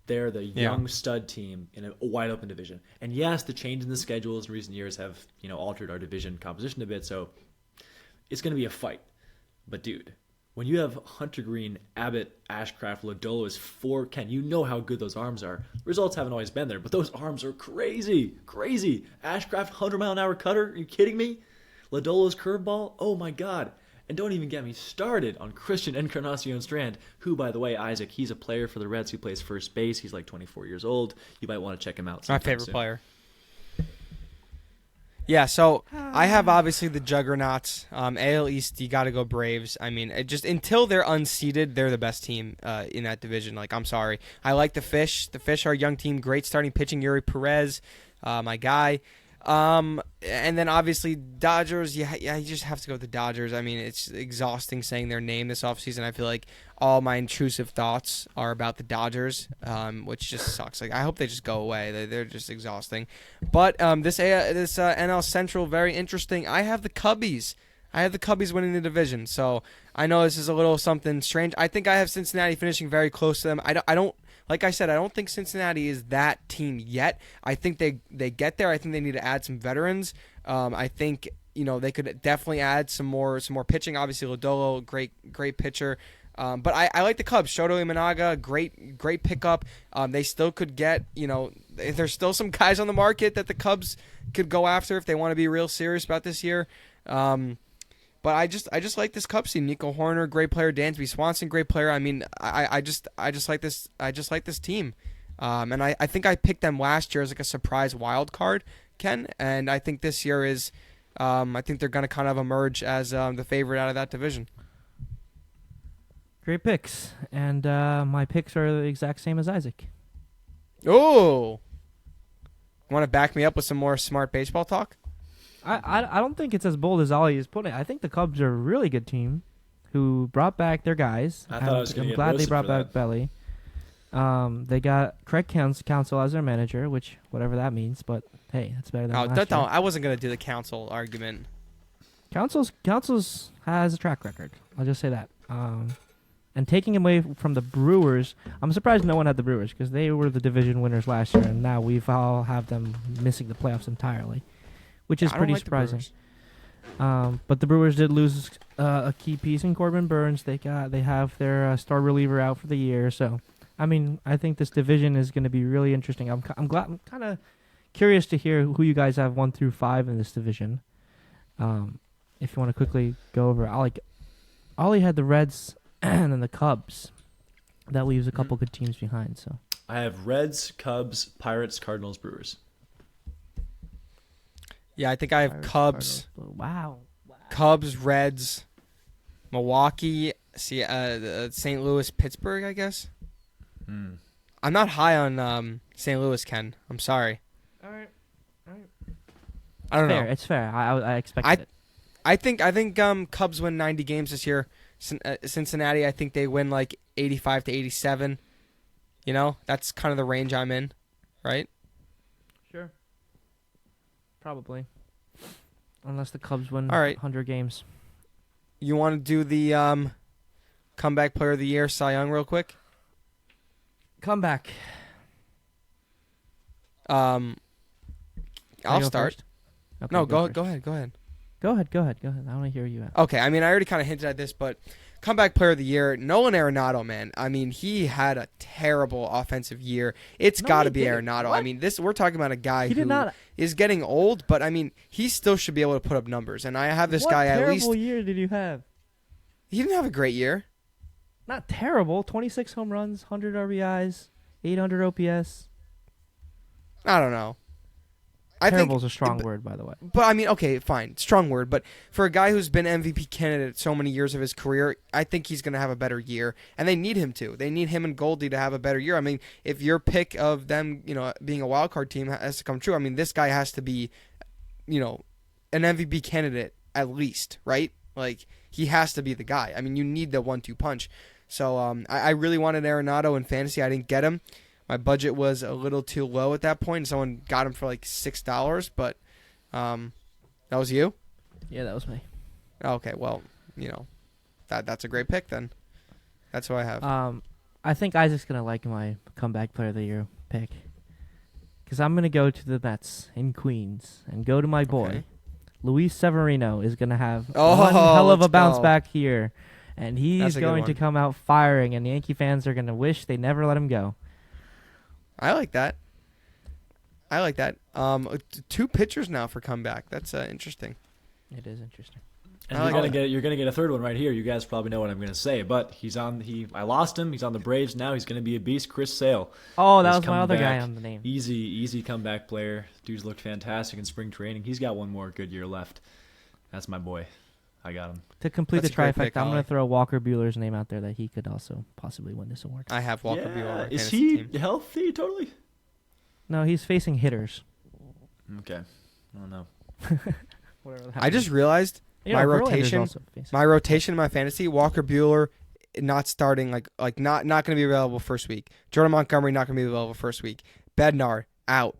[SPEAKER 3] They're the young stud team in a wide open division. And yes, the change in the schedules in recent years have altered our division composition a bit. So it's going to be a fight. But dude, when you have Hunter Green, Abbott, Ashcraft, Lodolo is 4, Ken, you know how good those arms are. Results haven't always been there, but those arms are crazy. Ashcraft, 100-mile-an-hour cutter? Are you kidding me? Lodolo's curveball? Oh, my God. And don't even get me started on Christian Encarnacion Strand, who, by the way, Isaac, he's a player for the Reds who plays first base. He's like 24 years old. You might want to check him out.
[SPEAKER 1] My favorite player. Yeah, so I have obviously the juggernauts. AL East, you got to go Braves. I mean, just until they're unseeded, they're the best team in that division. Like, I'm sorry. I like the Fish. The Fish are a young team. Great starting pitching. Yuri Perez, my guy. And then obviously Dodgers, you just have to go with the Dodgers. I mean, it's exhausting saying their name this offseason. I feel like all my intrusive thoughts are about the Dodgers, which just sucks. Like, I hope they just go away. They're just exhausting. But this NL Central, very interesting. I have the Cubbies. Winning the division. So I know this is a little something strange. I think I have Cincinnati finishing very close to them. I don't. Like I said, I don't think Cincinnati is that team yet. I think they get there. I think they need to add some veterans. I think they could definitely add some more pitching. Obviously, Lodolo, great pitcher. But I like the Cubs. Shoto Imanaga, great pickup. They still could get there's still some guys on the market that the Cubs could go after if they want to be real serious about this year. But I just like this Cubs team. Nico Horner, great player. Dansby Swanson, great player. I mean, I just like this. I just like this team, and I think I picked them last year as like a surprise wild card, Ken. And I think this year is, I think they're going to kind of emerge as the favorite out of that division.
[SPEAKER 2] Great picks, and my picks are the exact same as Isaac.
[SPEAKER 1] Oh, want to back me up with some more smart baseball talk?
[SPEAKER 2] I don't think it's as bold as Ollie is putting it. I think the Cubs are a really good team who brought back their guys.
[SPEAKER 3] I'm
[SPEAKER 2] glad they brought back Belly. They got Craig Counsell as their manager, which whatever that means, but hey, that's better than last year.
[SPEAKER 1] I wasn't going to do the Counsell argument.
[SPEAKER 2] Counsell's has a track record. I'll just say that. And taking him away from the Brewers, I'm surprised no one had the Brewers because they were the division winners last year, and now we've all have them missing the playoffs entirely, which is pretty surprising. But the Brewers did lose a key piece in Corbin Burns. They have their star reliever out for the year. So, I mean, I think this division is going to be really interesting. I'm kind of curious to hear who you guys have 1 through 5 in this division. If you want to quickly go over, Ollie had the Reds and then the Cubs. That leaves a couple good teams behind. So
[SPEAKER 3] I have Reds, Cubs, Pirates, Cardinals, Brewers.
[SPEAKER 1] Yeah, I think I have
[SPEAKER 2] Pirates,
[SPEAKER 1] Cubs,
[SPEAKER 2] Cardinals. Wow.
[SPEAKER 1] Cubs, Reds, Milwaukee, St. Louis, Pittsburgh, I guess. I'm not high on St. Louis, Ken. I'm sorry.
[SPEAKER 2] All right.
[SPEAKER 1] I don't know.
[SPEAKER 2] It's fair. I expected it.
[SPEAKER 1] I think Cubs win 90 games this year. Cincinnati, I think they win like 85 to 87. You know, that's kind of the range I'm in, right?
[SPEAKER 2] Sure. Probably. Unless the Cubs win
[SPEAKER 1] All right.
[SPEAKER 2] 100 games.
[SPEAKER 1] You want to do the comeback player of the year, Cy Young, real quick?
[SPEAKER 2] Comeback.
[SPEAKER 1] I'll start.
[SPEAKER 2] First? Okay,
[SPEAKER 1] No, go
[SPEAKER 2] first.
[SPEAKER 1] ahead.
[SPEAKER 2] Go ahead. I want to hear you out.
[SPEAKER 1] Okay, I mean, I already kind of hinted at this, but comeback player of the year, Nolan Arenado, man. I mean, he had a terrible offensive year. It's got to be Arenado.
[SPEAKER 2] What?
[SPEAKER 1] I mean, we're talking about a guy
[SPEAKER 2] He did
[SPEAKER 1] who
[SPEAKER 2] not.
[SPEAKER 1] is getting old, but I mean, he still should be able to put up numbers. And I have this
[SPEAKER 2] What
[SPEAKER 1] guy at least.
[SPEAKER 2] terrible year did you have?
[SPEAKER 1] He didn't have a great year.
[SPEAKER 2] Not terrible. 26 home runs, 100 RBIs, 800 OPS.
[SPEAKER 1] I don't know.
[SPEAKER 2] Terrible is a strong word, by the way.
[SPEAKER 1] But I mean, okay, fine, strong word. But for a guy who's been MVP candidate so many years of his career, I think he's going to have a better year, and they need him to. They need him and Goldie to have a better year. I mean, if your pick of them, being a wild card team has to come true, I mean, this guy has to be, an MVP candidate at least, right? Like he has to be the guy. I mean, you need the 1-2 punch. So I really wanted Arenado in fantasy. I didn't get him. My budget was a little too low at that point. Someone got him for like $6, but that was you?
[SPEAKER 2] Yeah, that was me.
[SPEAKER 1] Okay, well, that's a great pick then. That's who I have.
[SPEAKER 2] I think Isaac's going to like my comeback player of the year pick. Because I'm going to go to the Mets in Queens and go to my boy.
[SPEAKER 1] Okay.
[SPEAKER 2] Luis Severino is going to have one hell of a bounce back here. And he's going to come out firing, and Yankee fans are going to wish they never let him go.
[SPEAKER 1] I like that. 2 pitchers now for comeback. That's interesting.
[SPEAKER 2] It is interesting.
[SPEAKER 3] And you're gonna get a third one right here. You guys probably know what I'm gonna say, but I lost him. He's on the Braves now. He's gonna be a beast. Chris Sale.
[SPEAKER 2] Oh, that was my other guy on the name.
[SPEAKER 3] Easy comeback player. Dude's looked fantastic in spring training. He's got one more good year left. That's my boy. I got him.
[SPEAKER 2] To complete
[SPEAKER 1] That's
[SPEAKER 2] the
[SPEAKER 1] a great
[SPEAKER 2] trifecta,
[SPEAKER 1] pick,
[SPEAKER 2] I'm
[SPEAKER 1] Ollie.
[SPEAKER 2] going to throw Walker Buehler's name out there that he could also possibly win this award.
[SPEAKER 1] I have Walker Buehler.
[SPEAKER 3] Is
[SPEAKER 1] fantasy
[SPEAKER 3] he
[SPEAKER 1] team.
[SPEAKER 3] healthy? Totally.
[SPEAKER 2] No, he's facing hitters.
[SPEAKER 3] Okay. I don't know.
[SPEAKER 2] Whatever
[SPEAKER 1] I just realized my rotation in my fantasy, Walker Buehler not starting, like not going to be available first week. Jordan Montgomery not going to be available first week. Bednar out.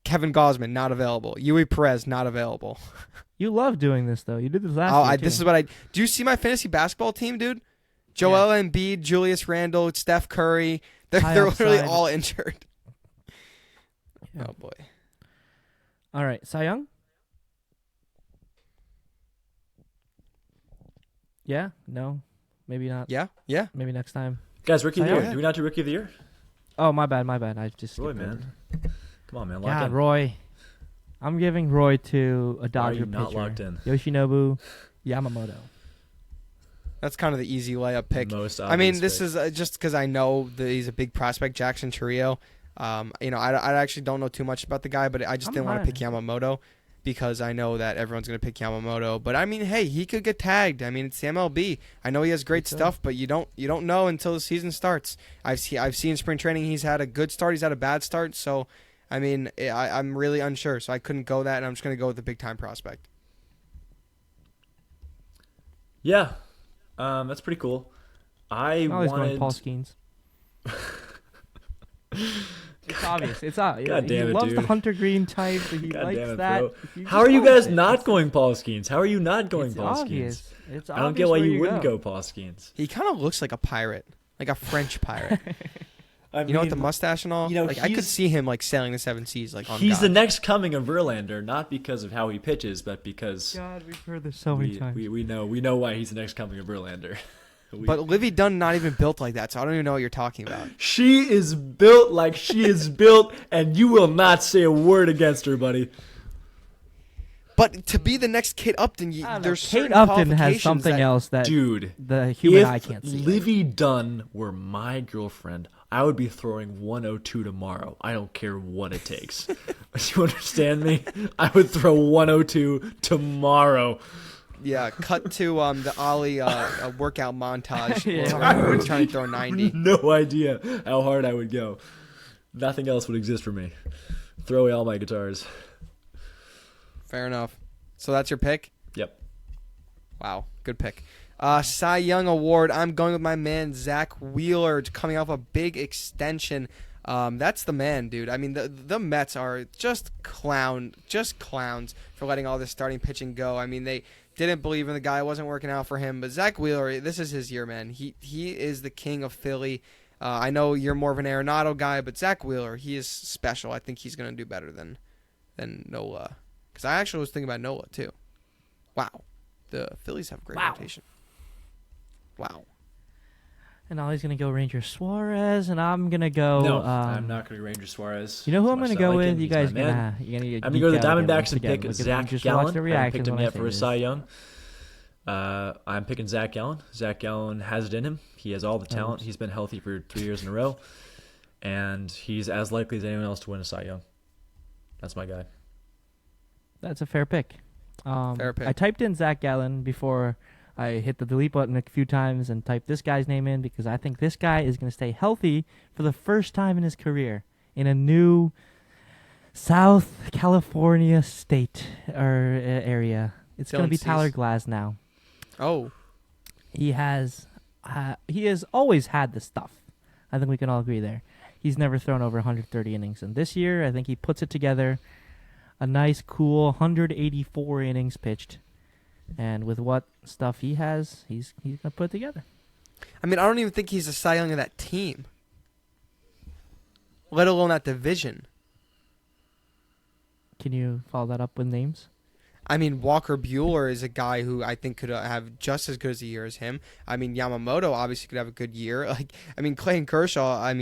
[SPEAKER 1] Kevin Gausman not available. Yui Perez not available.
[SPEAKER 2] You love doing this, though. You did this last year, too.
[SPEAKER 1] This is what I do. You see my fantasy basketball team, dude? Joel Embiid, Julius Randle, Steph Curry. They're literally all injured.
[SPEAKER 2] Yeah.
[SPEAKER 1] Oh boy.
[SPEAKER 2] All right, Cy Young? Yeah? No? Maybe not.
[SPEAKER 1] Yeah.
[SPEAKER 2] Maybe next time.
[SPEAKER 3] Guys, Rookie of the
[SPEAKER 2] Cy
[SPEAKER 3] Year.
[SPEAKER 2] Young?
[SPEAKER 3] Do we not do Rookie of the Year?
[SPEAKER 2] Oh, my bad. I just
[SPEAKER 3] Roy,
[SPEAKER 2] skipped
[SPEAKER 3] man. Come on, man. Lock
[SPEAKER 2] God,
[SPEAKER 3] in.
[SPEAKER 2] Roy. I'm giving Roy to a
[SPEAKER 3] Why are
[SPEAKER 2] Dodger
[SPEAKER 3] you not
[SPEAKER 2] pitcher.
[SPEAKER 3] locked in?
[SPEAKER 2] Yoshinobu Yamamoto.
[SPEAKER 1] That's kind of the easy layup pick.
[SPEAKER 3] Most
[SPEAKER 1] I mean,
[SPEAKER 3] obvious
[SPEAKER 1] this
[SPEAKER 3] pick.
[SPEAKER 1] is just because I know that he's a big prospect, Jackson Chourio. I actually don't know too much about the guy, but I just didn't want to pick Yamamoto because I know that everyone's going to pick Yamamoto. But I mean, hey, he could get tagged. I mean, it's the MLB. I know he has great stuff, but you don't know until the season starts. I've seen spring training. He's had a good start. He's had a bad start. So, I mean, I'm really unsure. So I couldn't go that, and I'm just going to go with the big time prospect.
[SPEAKER 3] Yeah, that's pretty cool.
[SPEAKER 2] Always going Paul Skeens. It's obvious. It's obvious.
[SPEAKER 3] God damn
[SPEAKER 2] he
[SPEAKER 3] it,
[SPEAKER 2] loves
[SPEAKER 3] dude.
[SPEAKER 2] the Hunter Green type. He
[SPEAKER 3] God
[SPEAKER 2] likes
[SPEAKER 3] damn it,
[SPEAKER 2] that.
[SPEAKER 3] bro. How are you guys not going Paul Skeens? How are you not going
[SPEAKER 2] It's
[SPEAKER 3] Paul
[SPEAKER 2] obvious.
[SPEAKER 3] Skeens?
[SPEAKER 2] It's
[SPEAKER 3] I don't get
[SPEAKER 2] obvious
[SPEAKER 3] why
[SPEAKER 2] where
[SPEAKER 3] you wouldn't
[SPEAKER 2] go.
[SPEAKER 3] go Paul Skeens.
[SPEAKER 1] He kind of looks like a pirate, like a French pirate.
[SPEAKER 3] I
[SPEAKER 1] You know, with the mustache and all. I could
[SPEAKER 3] he's-
[SPEAKER 1] see him like sailing the 7 seas, like on
[SPEAKER 3] He's
[SPEAKER 1] God.
[SPEAKER 3] the next coming of Verlander, not because of how he pitches, but because
[SPEAKER 2] God, we've heard this so many times.
[SPEAKER 3] we know why he's the next coming of Verlander.
[SPEAKER 1] But Livy Dunn not even built like that, so I don't even know what you're talking about.
[SPEAKER 3] She is built like she is built, and you will not say a word against her, buddy.
[SPEAKER 1] But to be the next Kate Upton, there's
[SPEAKER 2] Kate
[SPEAKER 1] certain
[SPEAKER 2] Upton has
[SPEAKER 1] qualifications
[SPEAKER 2] something
[SPEAKER 1] that-
[SPEAKER 2] else that
[SPEAKER 3] Dude,
[SPEAKER 2] the human
[SPEAKER 3] if
[SPEAKER 2] eye can't see.
[SPEAKER 3] Livy Dunn were my girlfriend, I would be throwing 102 tomorrow. I don't care what it takes. You understand me? I would throw 102 tomorrow.
[SPEAKER 1] Yeah, cut to the Ollie workout montage.
[SPEAKER 2] Yeah.
[SPEAKER 1] Where he's trying to throw 90.
[SPEAKER 3] No idea how hard I would go. Nothing else would exist for me. Throw away all my guitars.
[SPEAKER 1] Fair enough. So that's your pick?
[SPEAKER 3] Yep.
[SPEAKER 1] Wow, good pick. Cy Young Award, I'm going with my man Zach Wheeler, coming off a big extension. That's the man, dude. I mean, the Mets are just clowns for letting all this starting pitching go. I mean, they didn't believe in the guy. It wasn't working out for him. But Zach Wheeler, this is his year, man. He is the king of Philly. I know you're more of an Arenado guy, but Zach Wheeler, he is special. I think he's going to do better than Nola. Because I actually was thinking about Nola, too. Wow. The Phillies have a great rotation. Wow.
[SPEAKER 2] And Ollie's going to go Ranger Suarez, and I'm going to go...
[SPEAKER 3] No, I'm not going to go Ranger Suarez.
[SPEAKER 2] You know who I'm going to go with?
[SPEAKER 3] Him.
[SPEAKER 2] You guys
[SPEAKER 3] I'm
[SPEAKER 2] going
[SPEAKER 3] going to go to the Diamondbacks and pick Zach Gallen. I picked him yet for a Cy Young. I'm picking Zach Gallen. Zach Gallen has it in him. He has all the talent. He's been healthy for 3 years in a row. And he's as likely as anyone else to win a Cy Young. That's my guy.
[SPEAKER 2] That's a fair pick.
[SPEAKER 1] Fair pick.
[SPEAKER 2] I typed in Zach Gallen before I hit the delete button a few times and typed this guy's name in because I think this guy is going to stay healthy for the first time in his career in a new South California state or area. It's going to be Tyler Glasnow.
[SPEAKER 1] Oh.
[SPEAKER 2] He has always had the stuff. I think we can all agree there. He's never thrown over 130 innings. And this year, I think he puts it together. A nice, cool 184 innings pitched. And with what stuff he has, he's going to put it together.
[SPEAKER 1] I mean, I don't even think he's a Cy Young of that team, let alone that division.
[SPEAKER 2] Can you follow that up with names?
[SPEAKER 1] I mean, Walker Buehler is a guy who I think could have just as good as a year as him. I mean, Yamamoto obviously could have a good year. Clayton Kershaw,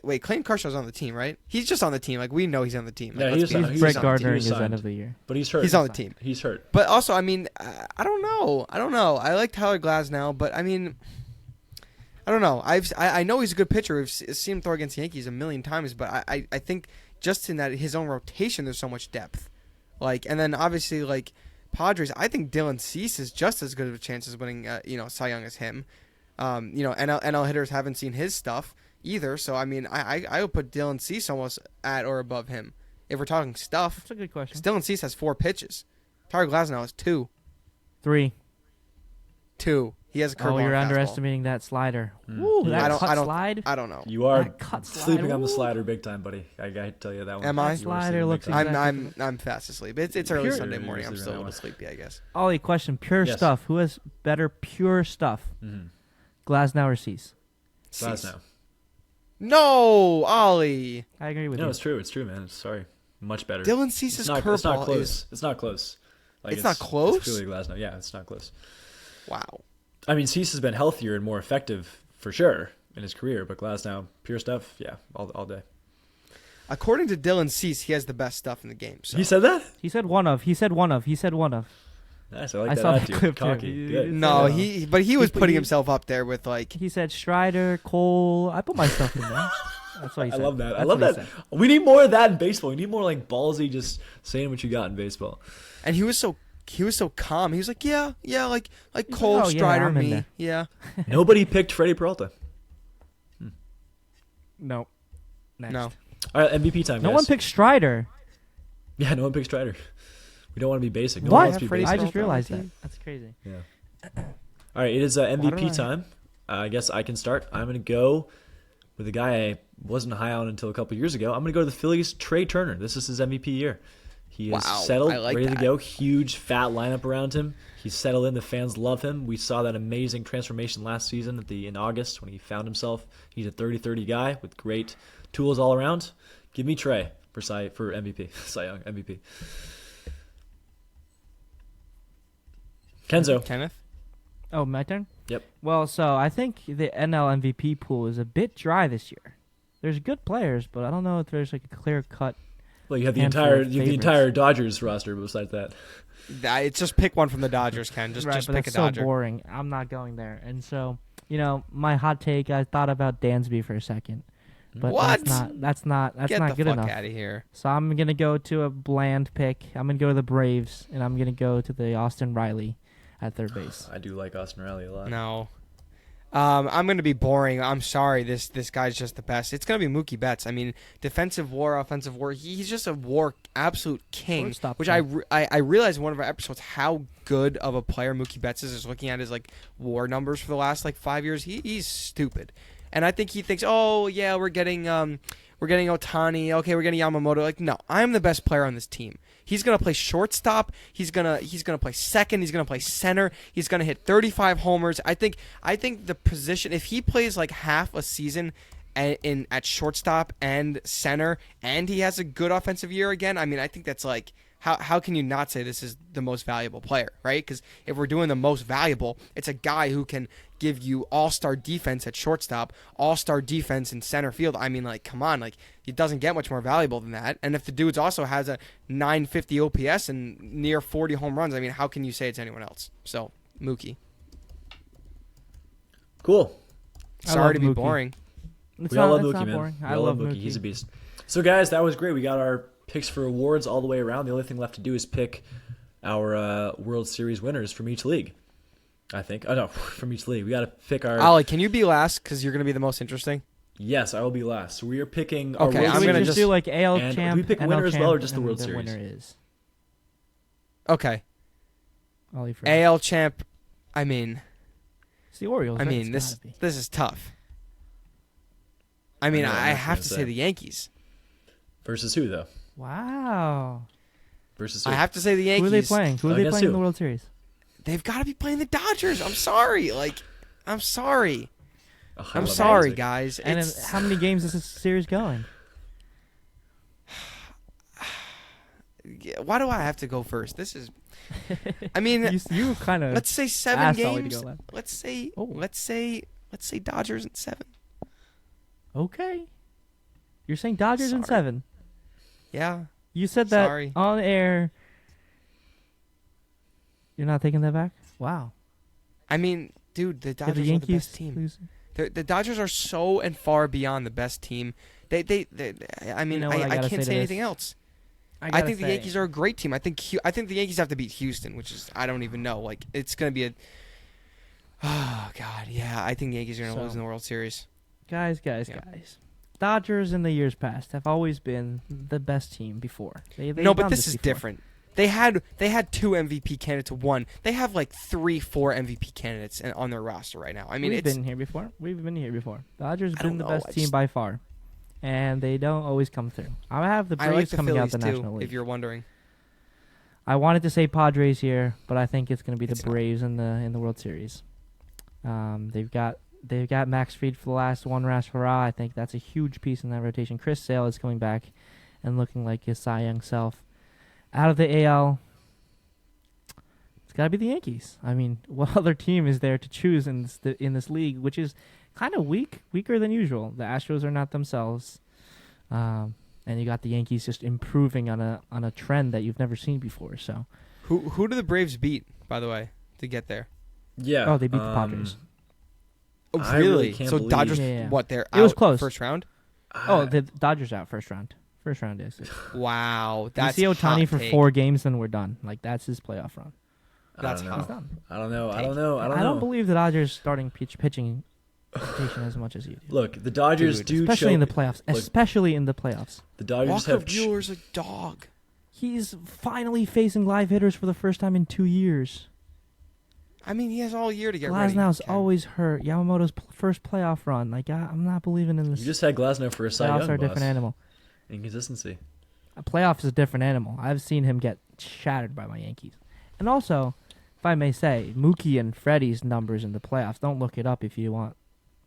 [SPEAKER 1] Clayton Kershaw's on the team, right? He's just on the team. We know he's on the team.
[SPEAKER 2] He's Brett Gardner in his end of the year.
[SPEAKER 3] But he's hurt.
[SPEAKER 1] He's on the team.
[SPEAKER 3] He's hurt.
[SPEAKER 1] But also, I mean, I don't know. I like Tyler Glasnow, but I mean, I don't know. I know he's a good pitcher. We've seen him throw against the Yankees a million times, but I think just in that his own rotation, there's so much depth. And then obviously, Padres, I think Dylan Cease is just as good of a chance as winning, Cy Young as him. NL hitters haven't seen his stuff either, so I mean, I would put Dylan Cease almost at or above him if we're talking stuff.
[SPEAKER 2] That's a good question.
[SPEAKER 1] Dylan Cease has 4 pitches. Tyler Glasnow has 2.
[SPEAKER 2] 3.
[SPEAKER 1] 2. He has a curveball.
[SPEAKER 2] Oh, you're
[SPEAKER 1] fastball.
[SPEAKER 2] underestimating that slider. Ooh, that slide.
[SPEAKER 1] I don't know.
[SPEAKER 3] You are
[SPEAKER 2] cut
[SPEAKER 3] sleeping
[SPEAKER 2] slide.
[SPEAKER 3] on the slider big time, buddy. I got to tell you that one.
[SPEAKER 1] Am I?
[SPEAKER 2] That slider looks
[SPEAKER 1] I'm fast asleep. It's early
[SPEAKER 2] Pure-
[SPEAKER 1] Sunday morning. I'm still a little sleepy, I guess.
[SPEAKER 2] Ollie, question. Pure
[SPEAKER 3] Yes.
[SPEAKER 2] stuff. Who has better pure stuff?
[SPEAKER 3] Mm-hmm.
[SPEAKER 2] Glasnow or Cease?
[SPEAKER 3] Glasnow.
[SPEAKER 1] No, Ollie.
[SPEAKER 2] I agree with you.
[SPEAKER 3] No, it's true. It's true, man. Sorry. Much better.
[SPEAKER 1] Dylan Cease's curveball
[SPEAKER 3] It's not close.
[SPEAKER 1] is...
[SPEAKER 3] It's not close.
[SPEAKER 1] It's not close?
[SPEAKER 3] It's clearly Glasnow. Yeah, it's not close.
[SPEAKER 1] Wow.
[SPEAKER 3] I mean, Cease has been healthier and more effective for sure in his career, but Glasnow, pure stuff, yeah, all day.
[SPEAKER 1] According to Dylan Cease, he has the best stuff in the game. So.
[SPEAKER 3] He said that?
[SPEAKER 2] He said one of. Nice.
[SPEAKER 3] I like
[SPEAKER 2] I
[SPEAKER 3] that
[SPEAKER 2] saw that
[SPEAKER 3] attitude.
[SPEAKER 2] clip too.
[SPEAKER 3] Cocky. Good.
[SPEAKER 1] No,
[SPEAKER 2] Yeah.
[SPEAKER 1] but he was
[SPEAKER 2] He-
[SPEAKER 1] putting himself up there with
[SPEAKER 2] He said Strider, Cole. I put my stuff in there. That's what he
[SPEAKER 3] I
[SPEAKER 2] said.
[SPEAKER 3] love that. I
[SPEAKER 2] That's
[SPEAKER 3] love
[SPEAKER 2] what he
[SPEAKER 3] that.
[SPEAKER 2] said.
[SPEAKER 3] We need more of that in baseball. We need more ballsy, just saying what you got in baseball.
[SPEAKER 1] and he was so calm. He was like, yeah, like Cole,
[SPEAKER 2] "Oh, yeah,
[SPEAKER 1] Strider,
[SPEAKER 2] I'm in
[SPEAKER 1] me,
[SPEAKER 2] there."
[SPEAKER 1] yeah.
[SPEAKER 3] Nobody picked Freddie Peralta.
[SPEAKER 2] No. Next.
[SPEAKER 1] No.
[SPEAKER 3] All right, MVP time.
[SPEAKER 2] No
[SPEAKER 3] guys.
[SPEAKER 2] one picked Strider.
[SPEAKER 3] Yeah, no one picked Strider. We don't want to be basic. No
[SPEAKER 2] What?
[SPEAKER 3] one wants to be
[SPEAKER 1] Freddie
[SPEAKER 3] basic.
[SPEAKER 2] I just
[SPEAKER 1] Peralta on
[SPEAKER 2] realized
[SPEAKER 1] the
[SPEAKER 2] that.
[SPEAKER 1] team.
[SPEAKER 2] That's crazy.
[SPEAKER 3] Yeah. All right, it is
[SPEAKER 2] Why don't
[SPEAKER 3] MVP
[SPEAKER 2] I-
[SPEAKER 3] time. I guess I can start. I'm going to go with a guy I wasn't high on until a couple years ago. I'm going to go to the Phillies, Trey Turner. This is his MVP year. He is
[SPEAKER 1] Wow,
[SPEAKER 3] settled,
[SPEAKER 1] I like
[SPEAKER 3] ready
[SPEAKER 1] that.
[SPEAKER 3] to go. Huge, fat lineup around him. He's settled in. The fans love him. We saw that amazing transformation last season in August when he found himself. He's a 30-30 guy with great tools all around. Give me Trey for MVP. Cy Young MVP. Kenzo.
[SPEAKER 1] Kenneth.
[SPEAKER 2] Oh, my turn?
[SPEAKER 3] Yep.
[SPEAKER 2] Well, so I think the NL MVP pool is a bit dry this year. There's good players, but I don't know if there's a clear cut.
[SPEAKER 3] Well, you have the
[SPEAKER 2] Handful
[SPEAKER 3] entire
[SPEAKER 2] of
[SPEAKER 3] entire Dodgers roster besides that.
[SPEAKER 1] It's just pick one from the Dodgers, Ken. Just
[SPEAKER 2] but
[SPEAKER 1] pick a
[SPEAKER 2] that's so
[SPEAKER 1] Dodger.
[SPEAKER 2] boring. I'm not going there. And so, my hot take, I thought about Dansby for a second. but
[SPEAKER 1] What?
[SPEAKER 2] that's not
[SPEAKER 1] Get the
[SPEAKER 2] good
[SPEAKER 1] fuck
[SPEAKER 2] enough.
[SPEAKER 1] out of here.
[SPEAKER 2] So I'm gonna go to a bland pick. I'm gonna go to the Braves, and I'm gonna go to the Austin Riley at third base.
[SPEAKER 3] I do like Austin Riley a lot.
[SPEAKER 1] No. I'm going to be boring. I'm sorry. This guy's just the best. It's going to be Mookie Betts. I mean, defensive WAR, offensive WAR. He's just a WAR absolute king.
[SPEAKER 2] Shortstop
[SPEAKER 1] Which
[SPEAKER 2] king.
[SPEAKER 1] I realized in one of our episodes how good of a player Mookie Betts is. Just looking at his like WAR numbers for the last like 5 years. He's stupid, and I think he thinks, oh yeah, we're getting Ohtani. Okay, we're getting Yamamoto. Like, no, I'm the best player on this team. He's gonna play shortstop. He's gonna play second. He's gonna play center. He's gonna hit 35 homers. I think the position, if he plays like half a season at shortstop and center, and he has a good offensive year again, I mean, I think that's like, how can you not say this is the most valuable player, right? Because if we're doing the most valuable, it's a guy who can give you all-star defense at shortstop, all-star defense in center field. I mean, like, come on, like, it doesn't get much more valuable than that. And if the dude also has a 950 OPS and near 40 home runs, I mean, how can you say it's anyone else? So, Mookie.
[SPEAKER 3] Cool.
[SPEAKER 1] Sorry to be
[SPEAKER 2] Mookie.
[SPEAKER 1] boring.
[SPEAKER 3] We all love Mookie, man.
[SPEAKER 2] Boring.
[SPEAKER 3] We
[SPEAKER 2] I
[SPEAKER 3] all
[SPEAKER 2] love
[SPEAKER 3] love Mookie. He's a beast. So, guys, that was great. We got our picks for awards all the way around. The only thing left to do is pick our World Series winners from each league, I think. Oh, no, from each league. We got to pick our...
[SPEAKER 1] Ollie, can you be last? Because you're going to be the most interesting.
[SPEAKER 3] Yes, I will be last. So we are picking our
[SPEAKER 1] Okay,
[SPEAKER 3] World
[SPEAKER 1] I'm
[SPEAKER 2] we
[SPEAKER 1] gonna
[SPEAKER 3] Series.
[SPEAKER 2] just
[SPEAKER 1] just-
[SPEAKER 2] do like AL
[SPEAKER 3] and
[SPEAKER 2] champ,
[SPEAKER 3] do we pick
[SPEAKER 2] NL
[SPEAKER 3] winner as well, or
[SPEAKER 2] champ,
[SPEAKER 3] just the
[SPEAKER 2] and
[SPEAKER 3] World
[SPEAKER 2] the
[SPEAKER 3] Series?
[SPEAKER 2] winner is
[SPEAKER 1] Okay.
[SPEAKER 2] Ollie first.
[SPEAKER 1] AL champ, I mean...
[SPEAKER 2] It's the Orioles.
[SPEAKER 1] I
[SPEAKER 2] right?
[SPEAKER 1] mean,
[SPEAKER 2] It's
[SPEAKER 1] this
[SPEAKER 2] gotta be.
[SPEAKER 1] this is tough. I mean,
[SPEAKER 3] know what
[SPEAKER 1] I
[SPEAKER 3] I'm
[SPEAKER 1] have
[SPEAKER 3] gonna
[SPEAKER 1] to
[SPEAKER 3] say.
[SPEAKER 1] say the Yankees.
[SPEAKER 3] Versus who, though?
[SPEAKER 2] Wow.
[SPEAKER 3] Versus who?
[SPEAKER 1] I have to say the Yankees.
[SPEAKER 2] Who are they playing? Who are they
[SPEAKER 3] Against
[SPEAKER 2] playing in
[SPEAKER 3] who?
[SPEAKER 2] the World Series?
[SPEAKER 1] They've got to be playing the Dodgers. I'm sorry. Like, I'm sorry.
[SPEAKER 3] Oh, I
[SPEAKER 1] I'm
[SPEAKER 3] love
[SPEAKER 1] sorry,
[SPEAKER 3] Isaac.
[SPEAKER 1] guys.
[SPEAKER 2] And in
[SPEAKER 1] It's,
[SPEAKER 2] how many games is this series going?
[SPEAKER 1] why do I have to go first? This is. I mean,
[SPEAKER 2] You kind of
[SPEAKER 1] let's say 7
[SPEAKER 2] asked Ollie to
[SPEAKER 1] games.
[SPEAKER 2] go last.
[SPEAKER 1] Let's say Dodgers in 7.
[SPEAKER 2] Okay. You're saying Dodgers in
[SPEAKER 1] Sorry.
[SPEAKER 2] 7.
[SPEAKER 1] Yeah.
[SPEAKER 2] You said that
[SPEAKER 1] Sorry.
[SPEAKER 2] on air. You're not taking that back? Wow.
[SPEAKER 1] I mean, dude, the
[SPEAKER 2] Did
[SPEAKER 1] Dodgers
[SPEAKER 2] the
[SPEAKER 1] are the
[SPEAKER 2] Yankees
[SPEAKER 1] best team.
[SPEAKER 2] lose?
[SPEAKER 1] The Dodgers are so and far beyond the best team. They I mean,
[SPEAKER 2] know what I
[SPEAKER 1] I
[SPEAKER 2] gotta
[SPEAKER 1] can't
[SPEAKER 2] say
[SPEAKER 1] say
[SPEAKER 2] to
[SPEAKER 1] anything
[SPEAKER 2] this?
[SPEAKER 1] else. I
[SPEAKER 2] gotta
[SPEAKER 1] think the
[SPEAKER 2] say,
[SPEAKER 1] Yankees are a great team. I think the Yankees have to beat Houston, which is I don't even know. Like it's gonna be a. Oh God, yeah. I think the Yankees are gonna
[SPEAKER 2] So-
[SPEAKER 1] lose in the World Series.
[SPEAKER 2] Guys.
[SPEAKER 1] Yeah.
[SPEAKER 2] Dodgers in the years past have always been the best team before. They've
[SPEAKER 1] No, but
[SPEAKER 2] done
[SPEAKER 1] this is
[SPEAKER 2] before.
[SPEAKER 1] different. They had 2 MVP candidates to 1. They have like 3-4 MVP candidates on their roster right now. I mean,
[SPEAKER 2] We've
[SPEAKER 1] it's
[SPEAKER 2] been here before. Dodgers
[SPEAKER 1] I
[SPEAKER 2] been
[SPEAKER 1] don't
[SPEAKER 2] the
[SPEAKER 1] know,
[SPEAKER 2] best
[SPEAKER 1] I
[SPEAKER 2] team
[SPEAKER 1] just-
[SPEAKER 2] by far, and they don't always come through. I have the
[SPEAKER 1] I
[SPEAKER 2] Braves
[SPEAKER 1] like the
[SPEAKER 2] coming out
[SPEAKER 1] Phillies
[SPEAKER 2] the
[SPEAKER 1] too.
[SPEAKER 2] National League.
[SPEAKER 1] If you're wondering,
[SPEAKER 2] I wanted to say Padres here, but I think it's going to be the
[SPEAKER 1] It's not.
[SPEAKER 2] Braves in the World Series. They've got Max Fried for the last one last hurrah. I think that's a huge piece in that rotation. Chris Sale is coming back and looking like his Cy Young self. Out of the AL, it's got to be the Yankees. I mean, what other team is there to choose in this league, which is kind of weaker than usual? The Astros are not themselves. And you got the Yankees just improving on a trend that you've never seen before. So,
[SPEAKER 1] who do the Braves beat? By the way, to get there.
[SPEAKER 3] Yeah.
[SPEAKER 2] oh, they beat the Padres.
[SPEAKER 1] Oh,
[SPEAKER 3] I really
[SPEAKER 1] really?
[SPEAKER 3] can't
[SPEAKER 1] So
[SPEAKER 3] believe-
[SPEAKER 1] Dodgers,
[SPEAKER 2] Yeah.
[SPEAKER 1] what? They're
[SPEAKER 2] It was
[SPEAKER 1] out
[SPEAKER 2] close.
[SPEAKER 1] first round.
[SPEAKER 2] Oh, the Dodgers out first round. First round is.
[SPEAKER 1] Wow, that's
[SPEAKER 2] we see Ohtani
[SPEAKER 1] hot
[SPEAKER 2] for
[SPEAKER 1] take.
[SPEAKER 2] 4 games, then we're done. Like that's his playoff run.
[SPEAKER 1] That's
[SPEAKER 3] I
[SPEAKER 1] hot.
[SPEAKER 2] He's
[SPEAKER 3] don't know.
[SPEAKER 2] done.
[SPEAKER 3] I don't know. I
[SPEAKER 1] Take.
[SPEAKER 3] don't know. I don't
[SPEAKER 2] I
[SPEAKER 3] know.
[SPEAKER 2] don't believe the Dodgers starting pitching rotation as much as you do.
[SPEAKER 3] Look, the Dodgers
[SPEAKER 1] Dude,
[SPEAKER 3] do
[SPEAKER 2] Especially in the
[SPEAKER 3] choke-
[SPEAKER 2] playoffs.
[SPEAKER 3] Look,
[SPEAKER 2] Especially in the playoffs.
[SPEAKER 3] the Dodgers
[SPEAKER 1] Walker
[SPEAKER 3] have
[SPEAKER 1] Bueller's a dog.
[SPEAKER 2] He's finally facing live hitters for the first time in 2 years.
[SPEAKER 1] I mean, he has all year to get ready.
[SPEAKER 2] Glasnow's
[SPEAKER 1] Ken.
[SPEAKER 2] always hurt. Yamamoto's first playoff run. Like I'm not believing in this.
[SPEAKER 3] You just had Glasnow for a Cy
[SPEAKER 2] Playoffs
[SPEAKER 3] Young,
[SPEAKER 2] are a
[SPEAKER 3] boss.
[SPEAKER 2] different animal.
[SPEAKER 3] Inconsistency.
[SPEAKER 2] A playoff is a different animal. I've seen him get shattered by my Yankees. And also, if I may say, Mookie and Freddie's numbers in the playoffs. Don't look it up if you want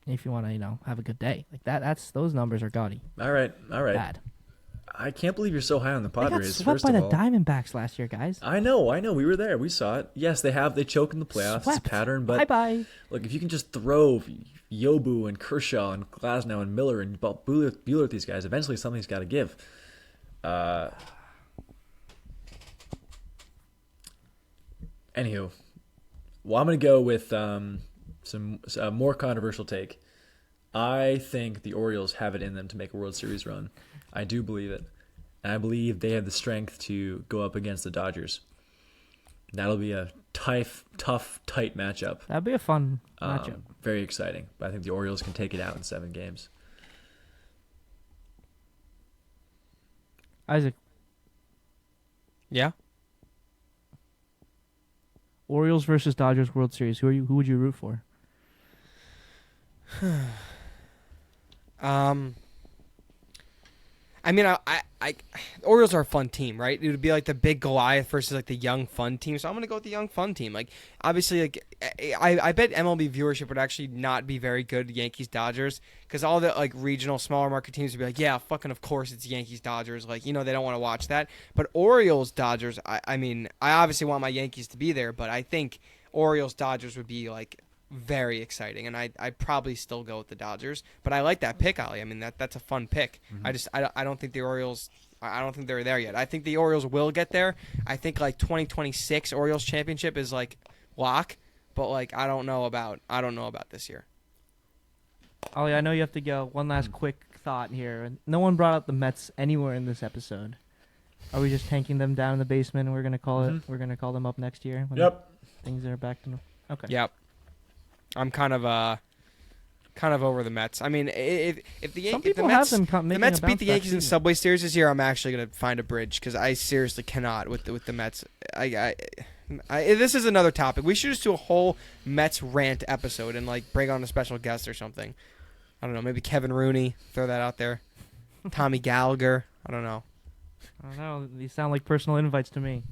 [SPEAKER 2] to, have a good day. Like that. Those numbers are gaudy.
[SPEAKER 3] All right.
[SPEAKER 2] Bad.
[SPEAKER 3] I can't believe you're so high on the
[SPEAKER 2] They got
[SPEAKER 3] Padres.
[SPEAKER 2] swept
[SPEAKER 3] First
[SPEAKER 2] by
[SPEAKER 3] of
[SPEAKER 2] the
[SPEAKER 3] all,
[SPEAKER 2] Diamondbacks last year, guys.
[SPEAKER 3] I know. We were there. We saw it. Yes, they choke in the playoffs.
[SPEAKER 2] Swept.
[SPEAKER 3] It's a pattern, but
[SPEAKER 2] Bye.
[SPEAKER 3] look, if you can just throw Yobu and Kershaw and Glasnow and Miller and Buehler at these guys, eventually something's got to give. Anywho, well, I'm gonna go with some more controversial take. I think the Orioles have it in them to make a World Series run. I do believe it. And I believe they have the strength to go up against the Dodgers. That'll be a tough, tight matchup.
[SPEAKER 2] That'd be a fun matchup.
[SPEAKER 3] Very exciting. But I think the Orioles can take it out in 7 games.
[SPEAKER 2] Isaac,
[SPEAKER 1] Yeah.
[SPEAKER 2] Orioles versus Dodgers World Series. Who would you root for?
[SPEAKER 1] I mean, Orioles are a fun team, right? It would be like the big Goliath versus like the young fun team. So I'm gonna go with the young fun team. Like, obviously, like I bet MLB viewership would actually not be very good. Yankees Dodgers, because all the like regional smaller market teams would be like, yeah, fucking of course it's Yankees Dodgers. Like, they don't want to watch that. But Orioles Dodgers, I mean, I obviously want my Yankees to be there, but I think Orioles Dodgers would be like very exciting, and I'd probably still go with the Dodgers, but I like that pick, Ali. I mean, that's a fun pick. Mm-hmm. I don't think the Orioles, I don't think they're there yet. I think the Orioles will get there. I think like 2026 Orioles championship is like lock, but like I don't know about this year.
[SPEAKER 2] Ollie, I know you have to go. One last quick thought here. No one brought up the Mets anywhere in this episode. Are we just tanking them down in the basement, and we're gonna call it? We're gonna call them up next year. When things are back to normal. Okay.
[SPEAKER 1] Yep. I'm kind of over the Mets. I mean, if the Mets beat the Yankees in the Subway Series this year, I'm actually gonna find a bridge because I seriously cannot with the Mets. This is another topic. We should just do a whole Mets rant episode and like bring on a special guest or something. I don't know, maybe Kevin Rooney. Throw that out there. Tommy Gallagher. I don't know.
[SPEAKER 2] These sound like personal invites to me.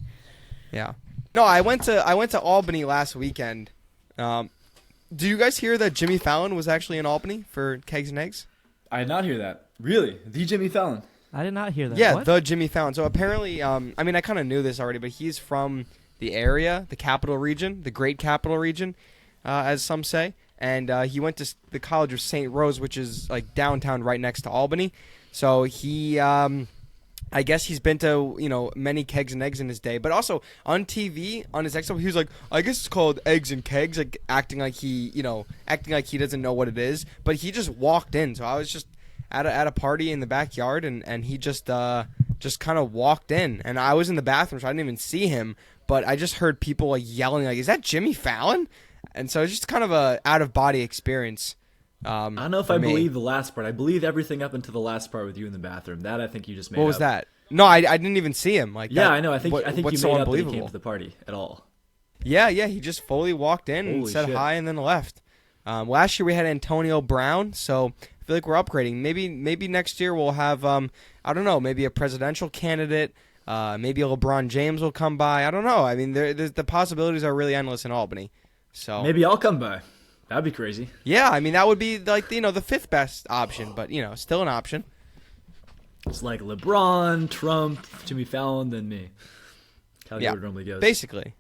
[SPEAKER 1] Yeah. No, I went to Albany last weekend. Do you guys hear that Jimmy Fallon was actually in Albany for Kegs and Eggs?
[SPEAKER 3] I did not hear that. Really? The Jimmy Fallon?
[SPEAKER 2] I did not hear that.
[SPEAKER 1] Yeah,
[SPEAKER 2] what?
[SPEAKER 1] the Jimmy Fallon. So apparently, I mean, I kind of knew this already, but he's from the area, the capital region, the great capital region, as some say. And he went to the College of St. Rose, which is like downtown right next to Albany. So he... I guess he's been to, many Kegs and Eggs in his day. But also, on TV, on his episode, he was like, I guess it's called Eggs and Kegs, like acting like he doesn't know what it is. But he just walked in. So I was just at a party in the backyard, and he just kind of walked in. And I was in the bathroom, so I didn't even see him. But I just heard people like yelling, like, is that Jimmy Fallon? And so it's just kind of a out-of-body experience.
[SPEAKER 3] I don't know if I believe the last part. I believe everything up until the last part with you in the bathroom. That I think you just made up.
[SPEAKER 1] What was that? No, I didn't even see him. Like
[SPEAKER 3] yeah,
[SPEAKER 1] that,
[SPEAKER 3] I know. I think you made
[SPEAKER 1] so
[SPEAKER 3] up that he came to the party at all.
[SPEAKER 1] Yeah, he just fully walked in and said hi and then left. Last year we had Antonio Brown, so I feel like we're upgrading. Maybe next year we'll have I don't know, maybe a presidential candidate. Maybe LeBron James will come by. I don't know. I mean, the possibilities are really endless in Albany. So
[SPEAKER 3] maybe I'll come by. That'd be crazy.
[SPEAKER 1] Yeah, I mean that would be like the fifth best option, but still an option.
[SPEAKER 3] It's like LeBron, Trump, Jimmy Fallon, then me. How it normally goes.
[SPEAKER 1] Basically.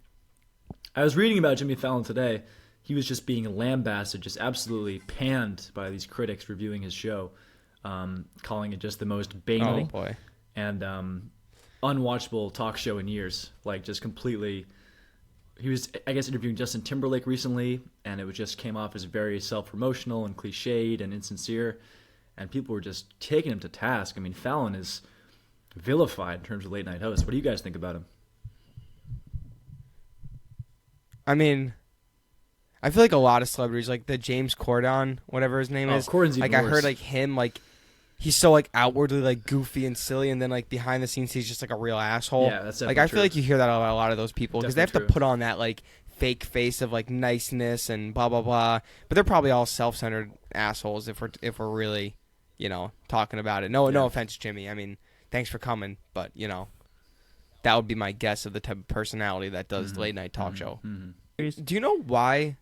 [SPEAKER 3] I was reading about Jimmy Fallon today. He was just being lambasted, just absolutely panned by these critics reviewing his show, calling it just the most banal and unwatchable talk show in years. Like just completely. He was, I guess, interviewing Justin Timberlake recently, and it just came off as very self-promotional and cliched and insincere, and people were just taking him to task. I mean, Fallon is vilified in terms of late-night hosts. What do you guys think about him?
[SPEAKER 1] I mean, I feel like a lot of celebrities, like the James Corden, whatever his name is,
[SPEAKER 3] Corden's even
[SPEAKER 1] like
[SPEAKER 3] worse.
[SPEAKER 1] I heard like him, like he's so like outwardly like goofy and silly, and then like behind the scenes he's just like a real asshole.
[SPEAKER 3] Yeah, that's
[SPEAKER 1] like I feel like you hear that about a lot of those people because they have to put on that like fake face of like niceness and blah blah blah. But they're probably all self-centered assholes if we're really talking about it. No offense, Jimmy. I mean, thanks for coming, but that would be my guess of the type of personality that does late night talk show. Mm-hmm. Do you know why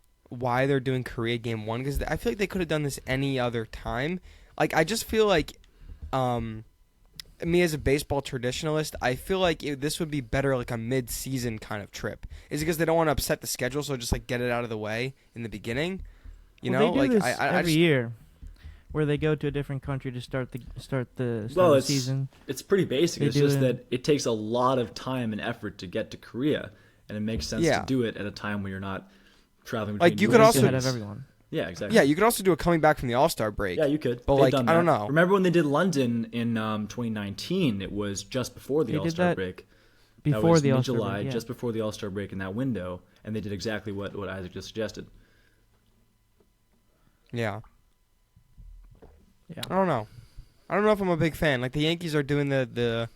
[SPEAKER 1] they're doing Korea Game 1? Because I feel like they could have done this any other time. Like, I just feel like, me as a baseball traditionalist, I feel like this would be better like a mid-season kind of trip. Is it because they don't want to upset the schedule, so just like get it out of the way in the beginning?
[SPEAKER 2] They do this every year, where they go to a different country to start the season.
[SPEAKER 3] It's pretty basic. It's just that it takes a lot of time and effort to get to Korea, and it makes sense to do it at a time when you're not traveling between
[SPEAKER 1] like you could also
[SPEAKER 2] ahead of everyone.
[SPEAKER 3] Yeah, exactly.
[SPEAKER 1] Yeah, you could also do a coming back from the All-Star break.
[SPEAKER 3] Yeah, you could.
[SPEAKER 1] But
[SPEAKER 3] They've
[SPEAKER 1] like,
[SPEAKER 3] done
[SPEAKER 1] I don't
[SPEAKER 3] that.
[SPEAKER 1] know.
[SPEAKER 3] Remember when they did London in 2019? It was just before the
[SPEAKER 2] They did
[SPEAKER 3] All-Star
[SPEAKER 2] that
[SPEAKER 3] break.
[SPEAKER 2] before
[SPEAKER 3] that was
[SPEAKER 2] the All-Star
[SPEAKER 3] mid-July,
[SPEAKER 2] break, yeah.
[SPEAKER 3] just before the All-Star break in that window, and they did exactly what Isaac just suggested.
[SPEAKER 1] Yeah.
[SPEAKER 2] Yeah.
[SPEAKER 1] I don't know. I don't know if I'm a big fan. Like the Yankees are doing the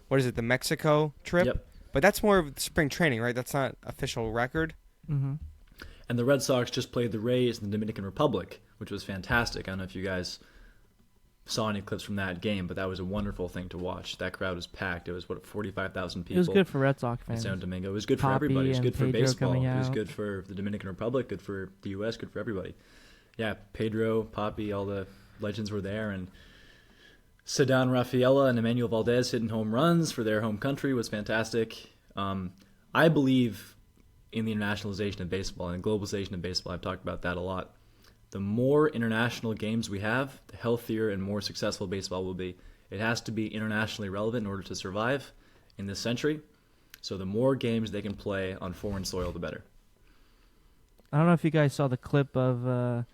[SPEAKER 1] what is it, the Mexico trip?
[SPEAKER 3] Yep.
[SPEAKER 1] But that's more of spring training, right? That's not official record.
[SPEAKER 2] Mm-hmm.
[SPEAKER 3] And the Red Sox just played the Rays in the Dominican Republic, which was fantastic. I don't know if you guys saw any clips from that game, but that was a wonderful thing to watch. That crowd was packed. It was, 45,000 people.
[SPEAKER 2] It was good for Red Sox
[SPEAKER 3] in
[SPEAKER 2] fans.
[SPEAKER 3] San Domingo. It was good for
[SPEAKER 2] Poppy
[SPEAKER 3] everybody. It was
[SPEAKER 2] and
[SPEAKER 3] good for
[SPEAKER 2] Pedro
[SPEAKER 3] baseball.
[SPEAKER 2] coming
[SPEAKER 3] It was
[SPEAKER 2] out.
[SPEAKER 3] good for the Dominican Republic, good for the U.S., good for everybody. Yeah, Pedro, Poppy, all the legends were there, and Cedar Rafaela and Emmanuel Valdez hitting home runs for their home country was fantastic. I believe in the internationalization of baseball and globalization of baseball. I've talked about that a lot. The more international games we have, the healthier and more successful baseball will be. It has to be internationally relevant in order to survive in this century. So the more games they can play on foreign soil, the better.
[SPEAKER 2] I don't know if you guys saw the clip of the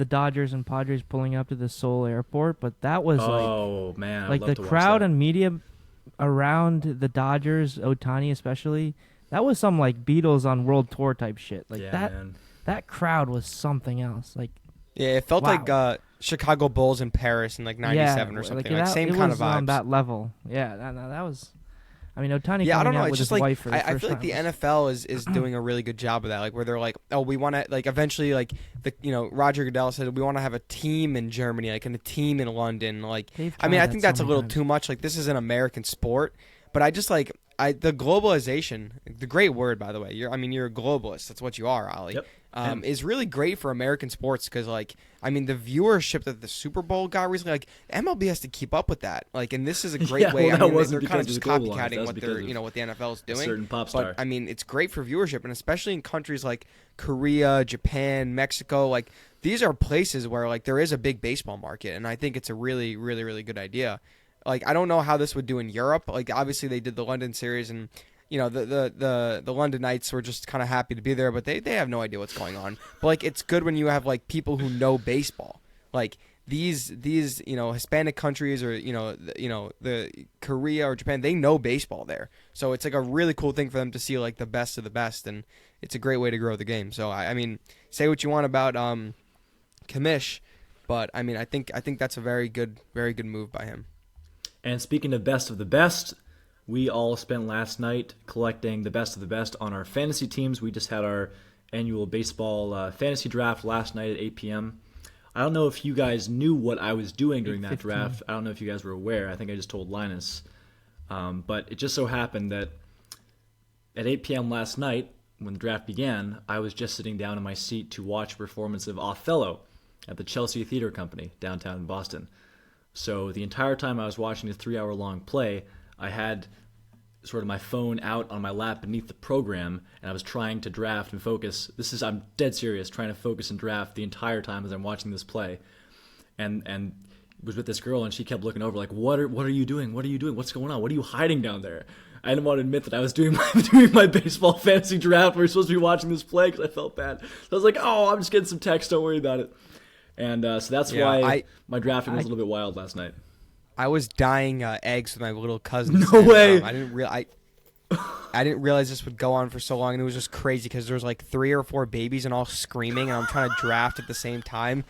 [SPEAKER 2] Dodgers and Padres pulling up to the Seoul airport, but that was
[SPEAKER 3] Man, I'd
[SPEAKER 2] like
[SPEAKER 3] love
[SPEAKER 2] the
[SPEAKER 3] to watch
[SPEAKER 2] crowd
[SPEAKER 3] that.
[SPEAKER 2] and media around the Dodgers, Ohtani especially. That was some like Beatles on world tour type shit. Like
[SPEAKER 3] yeah,
[SPEAKER 2] that.
[SPEAKER 3] Man.
[SPEAKER 2] That crowd was something else. Like
[SPEAKER 1] Yeah, it felt
[SPEAKER 2] Wow.
[SPEAKER 1] like Chicago Bulls in Paris in like '97 or something. Like same
[SPEAKER 2] it
[SPEAKER 1] kind
[SPEAKER 2] was
[SPEAKER 1] of vibes.
[SPEAKER 2] on that level. Yeah, that was. I mean, Ohtani
[SPEAKER 1] Yeah, I don't
[SPEAKER 2] coming
[SPEAKER 1] know.
[SPEAKER 2] out
[SPEAKER 1] It's
[SPEAKER 2] with
[SPEAKER 1] just
[SPEAKER 2] his
[SPEAKER 1] like
[SPEAKER 2] wife for the
[SPEAKER 1] I
[SPEAKER 2] first
[SPEAKER 1] feel like the
[SPEAKER 2] time was-
[SPEAKER 1] NFL is doing a really good job of that. Like where they're like, oh, we want to like eventually like Roger Goodell said we want to have a team in Germany, like and a team in London. Like
[SPEAKER 2] They've
[SPEAKER 1] I mean,
[SPEAKER 2] tried
[SPEAKER 1] I
[SPEAKER 2] that
[SPEAKER 1] think
[SPEAKER 2] so
[SPEAKER 1] that's a
[SPEAKER 2] many
[SPEAKER 1] little
[SPEAKER 2] times.
[SPEAKER 1] too much. Like this is an American sport, but I just like the globalization, the great word by the way. You're a globalist. That's what you are, Ali.
[SPEAKER 3] Yep.
[SPEAKER 1] Is really great for American sports because, like, I mean, the viewership that the Super Bowl got recently, like, MLB has to keep up with that. Like, and this is a great
[SPEAKER 3] Yeah,
[SPEAKER 1] way.
[SPEAKER 3] well,
[SPEAKER 1] I
[SPEAKER 3] that
[SPEAKER 1] mean,
[SPEAKER 3] wasn't
[SPEAKER 1] they're kind of
[SPEAKER 3] because
[SPEAKER 1] just
[SPEAKER 3] it was globalized. That
[SPEAKER 1] copycatting
[SPEAKER 3] was
[SPEAKER 1] what
[SPEAKER 3] because
[SPEAKER 1] they're,
[SPEAKER 3] of
[SPEAKER 1] what the NFL is
[SPEAKER 3] A
[SPEAKER 1] doing.
[SPEAKER 3] certain pop star.
[SPEAKER 1] But I mean, it's great for viewership, and especially in countries like Korea, Japan, Mexico. Like, these are places where like there is a big baseball market, and I think it's a really, really, really good idea. Like, I don't know how this would do in Europe. Like, obviously they did the London series and. The London Knights were just kind of happy to be there, but they have no idea what's going on. But like, it's good when you have like people who know baseball, like these Hispanic countries or the Korea or Japan, they know baseball there. So it's like a really cool thing for them to see like the best of the best, and it's a great way to grow the game. So I mean, say what you want about Kamish, but I mean, I think that's a very good move by him.
[SPEAKER 3] And speaking of best of the best, we all spent last night collecting the best of the best on our fantasy teams. We just had our annual baseball fantasy draft last night at 8 p.m. I don't know if you guys knew what I was doing during that
[SPEAKER 2] 8:15.
[SPEAKER 3] draft. I don't know if you guys were aware. I think I just told Linus. But it just so happened that at 8 p.m. last night, when the draft began, I was just sitting down in my seat to watch a performance of Othello at the Chelsea Theater Company downtown in Boston. So the entire time I was watching the 3-hour-long play, I had sort of my phone out on my lap beneath the program, and I was trying to draft and focus. I'm dead serious, trying to focus and draft the entire time as I'm watching this play. And was with this girl, and she kept looking over like, what are you doing? What are you doing? What's going on? What are you hiding down there? I didn't want to admit that I was doing my baseball fantasy draft. We were supposed to be watching this play because I felt bad. So I was like, oh, I'm just getting some text. Don't worry about it. And so that's why my drafting was a little bit wild last night.
[SPEAKER 1] I was dyeing eggs with my little cousins.
[SPEAKER 3] No way.
[SPEAKER 1] I didn't realize this would go on for so long, and it was just crazy because there was like 3 or 4 babies and all screaming, and I'm trying to draft at the same time.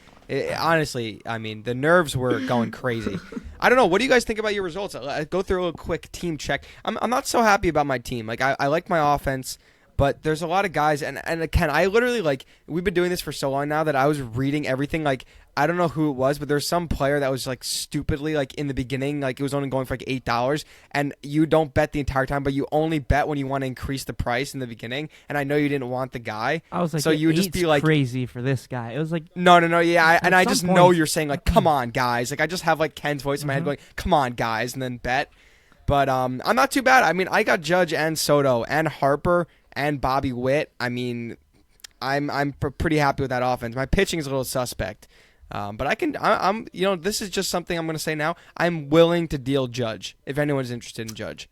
[SPEAKER 1] Honestly, I mean, the nerves were going crazy. I don't know. What do you guys think about your results? I'll go through a little quick team check. I'm not so happy about my team. Like I like my offense. But there's a lot of guys, and Ken, I literally, like, we've been doing this for so long now that I was reading everything. Like, I don't know who it was, but there's some player that was, like, stupidly, like, in the beginning, like, it was only going for, like, $8, and you don't bet the entire time, but you only bet when you want to increase the price in the beginning, and I know you didn't want the guy.
[SPEAKER 2] I was like,
[SPEAKER 1] so you would just be like,
[SPEAKER 2] crazy for this guy. It was like,
[SPEAKER 1] no, yeah, and I
[SPEAKER 2] some
[SPEAKER 1] just know
[SPEAKER 2] point-
[SPEAKER 1] you're saying, like, come on, guys. Like, I just have, like, Ken's voice in my head going, come on, guys, and then bet. But I'm not too bad. I mean, I got Judge and Soto and Harper and Bobby Witt. I mean, I'm pretty happy with that offense. My pitching is a little suspect, but I'm this is just something I'm going to say now. I'm willing to deal Judge if anyone's interested in Judge.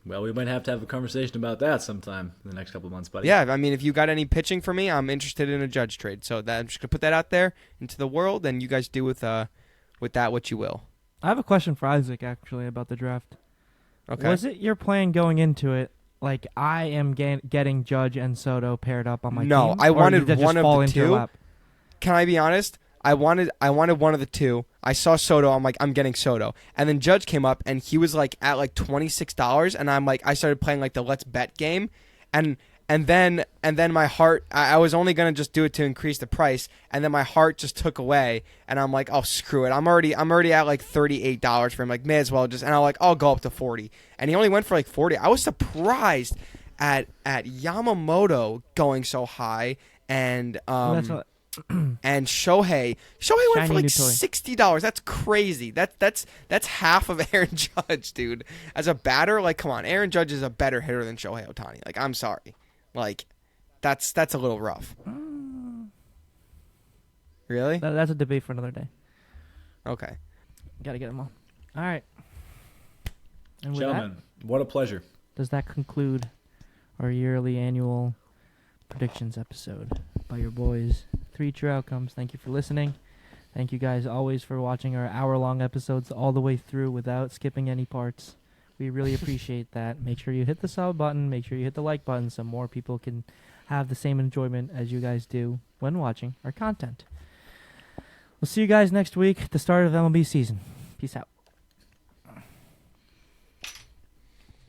[SPEAKER 3] Well, we might have to have a conversation about that sometime in the next couple of months, buddy.
[SPEAKER 1] Yeah, I mean, if you got any pitching for me, I'm interested in a Judge trade. So I'm just gonna put that out there into the world, and you guys do with that what you will.
[SPEAKER 2] I have a question for Isaac actually about the draft.
[SPEAKER 1] Okay.
[SPEAKER 2] Was it your plan going into it? Like I am getting Judge and Soto paired up on my team.
[SPEAKER 1] No, I
[SPEAKER 2] or
[SPEAKER 1] wanted
[SPEAKER 2] did that just
[SPEAKER 1] one of
[SPEAKER 2] fall
[SPEAKER 1] the
[SPEAKER 2] into your
[SPEAKER 1] two.
[SPEAKER 2] lap?
[SPEAKER 1] Can I be honest? I wanted one of the two. I saw Soto. I'm like, I'm getting Soto. And then Judge came up, and he was like at like $26, and I'm like, I started playing like the let's bet game, and then my heart. I was only gonna just do it to increase the price, and then my heart just took away, and I'm like, oh screw it. I'm already at like $38 for him. Like, may as well just. And I'm like, I'll go up to 40, and he only went for like 40. I was surprised at Yamamoto going so high, and
[SPEAKER 2] Well, that's what,
[SPEAKER 1] and Shohei went
[SPEAKER 2] Shiny
[SPEAKER 1] for like
[SPEAKER 2] new toy.
[SPEAKER 1] $60. That's crazy. That's half of Aaron Judge, dude. As a batter, like, come on, Aaron Judge is a better hitter than Shohei Ohtani. Like, I'm sorry, like, that's a little rough. Really?
[SPEAKER 2] that's a debate for another day.
[SPEAKER 1] Okay.
[SPEAKER 2] Got to get them all. All right. And with
[SPEAKER 3] Gentlemen, what a pleasure.
[SPEAKER 2] does that conclude our yearly annual predictions episode by your boys? 3 True Outcomes. Thank you for listening. Thank you guys always for watching our hour-long episodes all the way through without skipping any parts. We really appreciate that. Make sure you hit the sub button. Make sure you hit the like button so more people can have the same enjoyment as you guys do when watching our content. We'll see you guys next week at the start of MLB season. Peace out.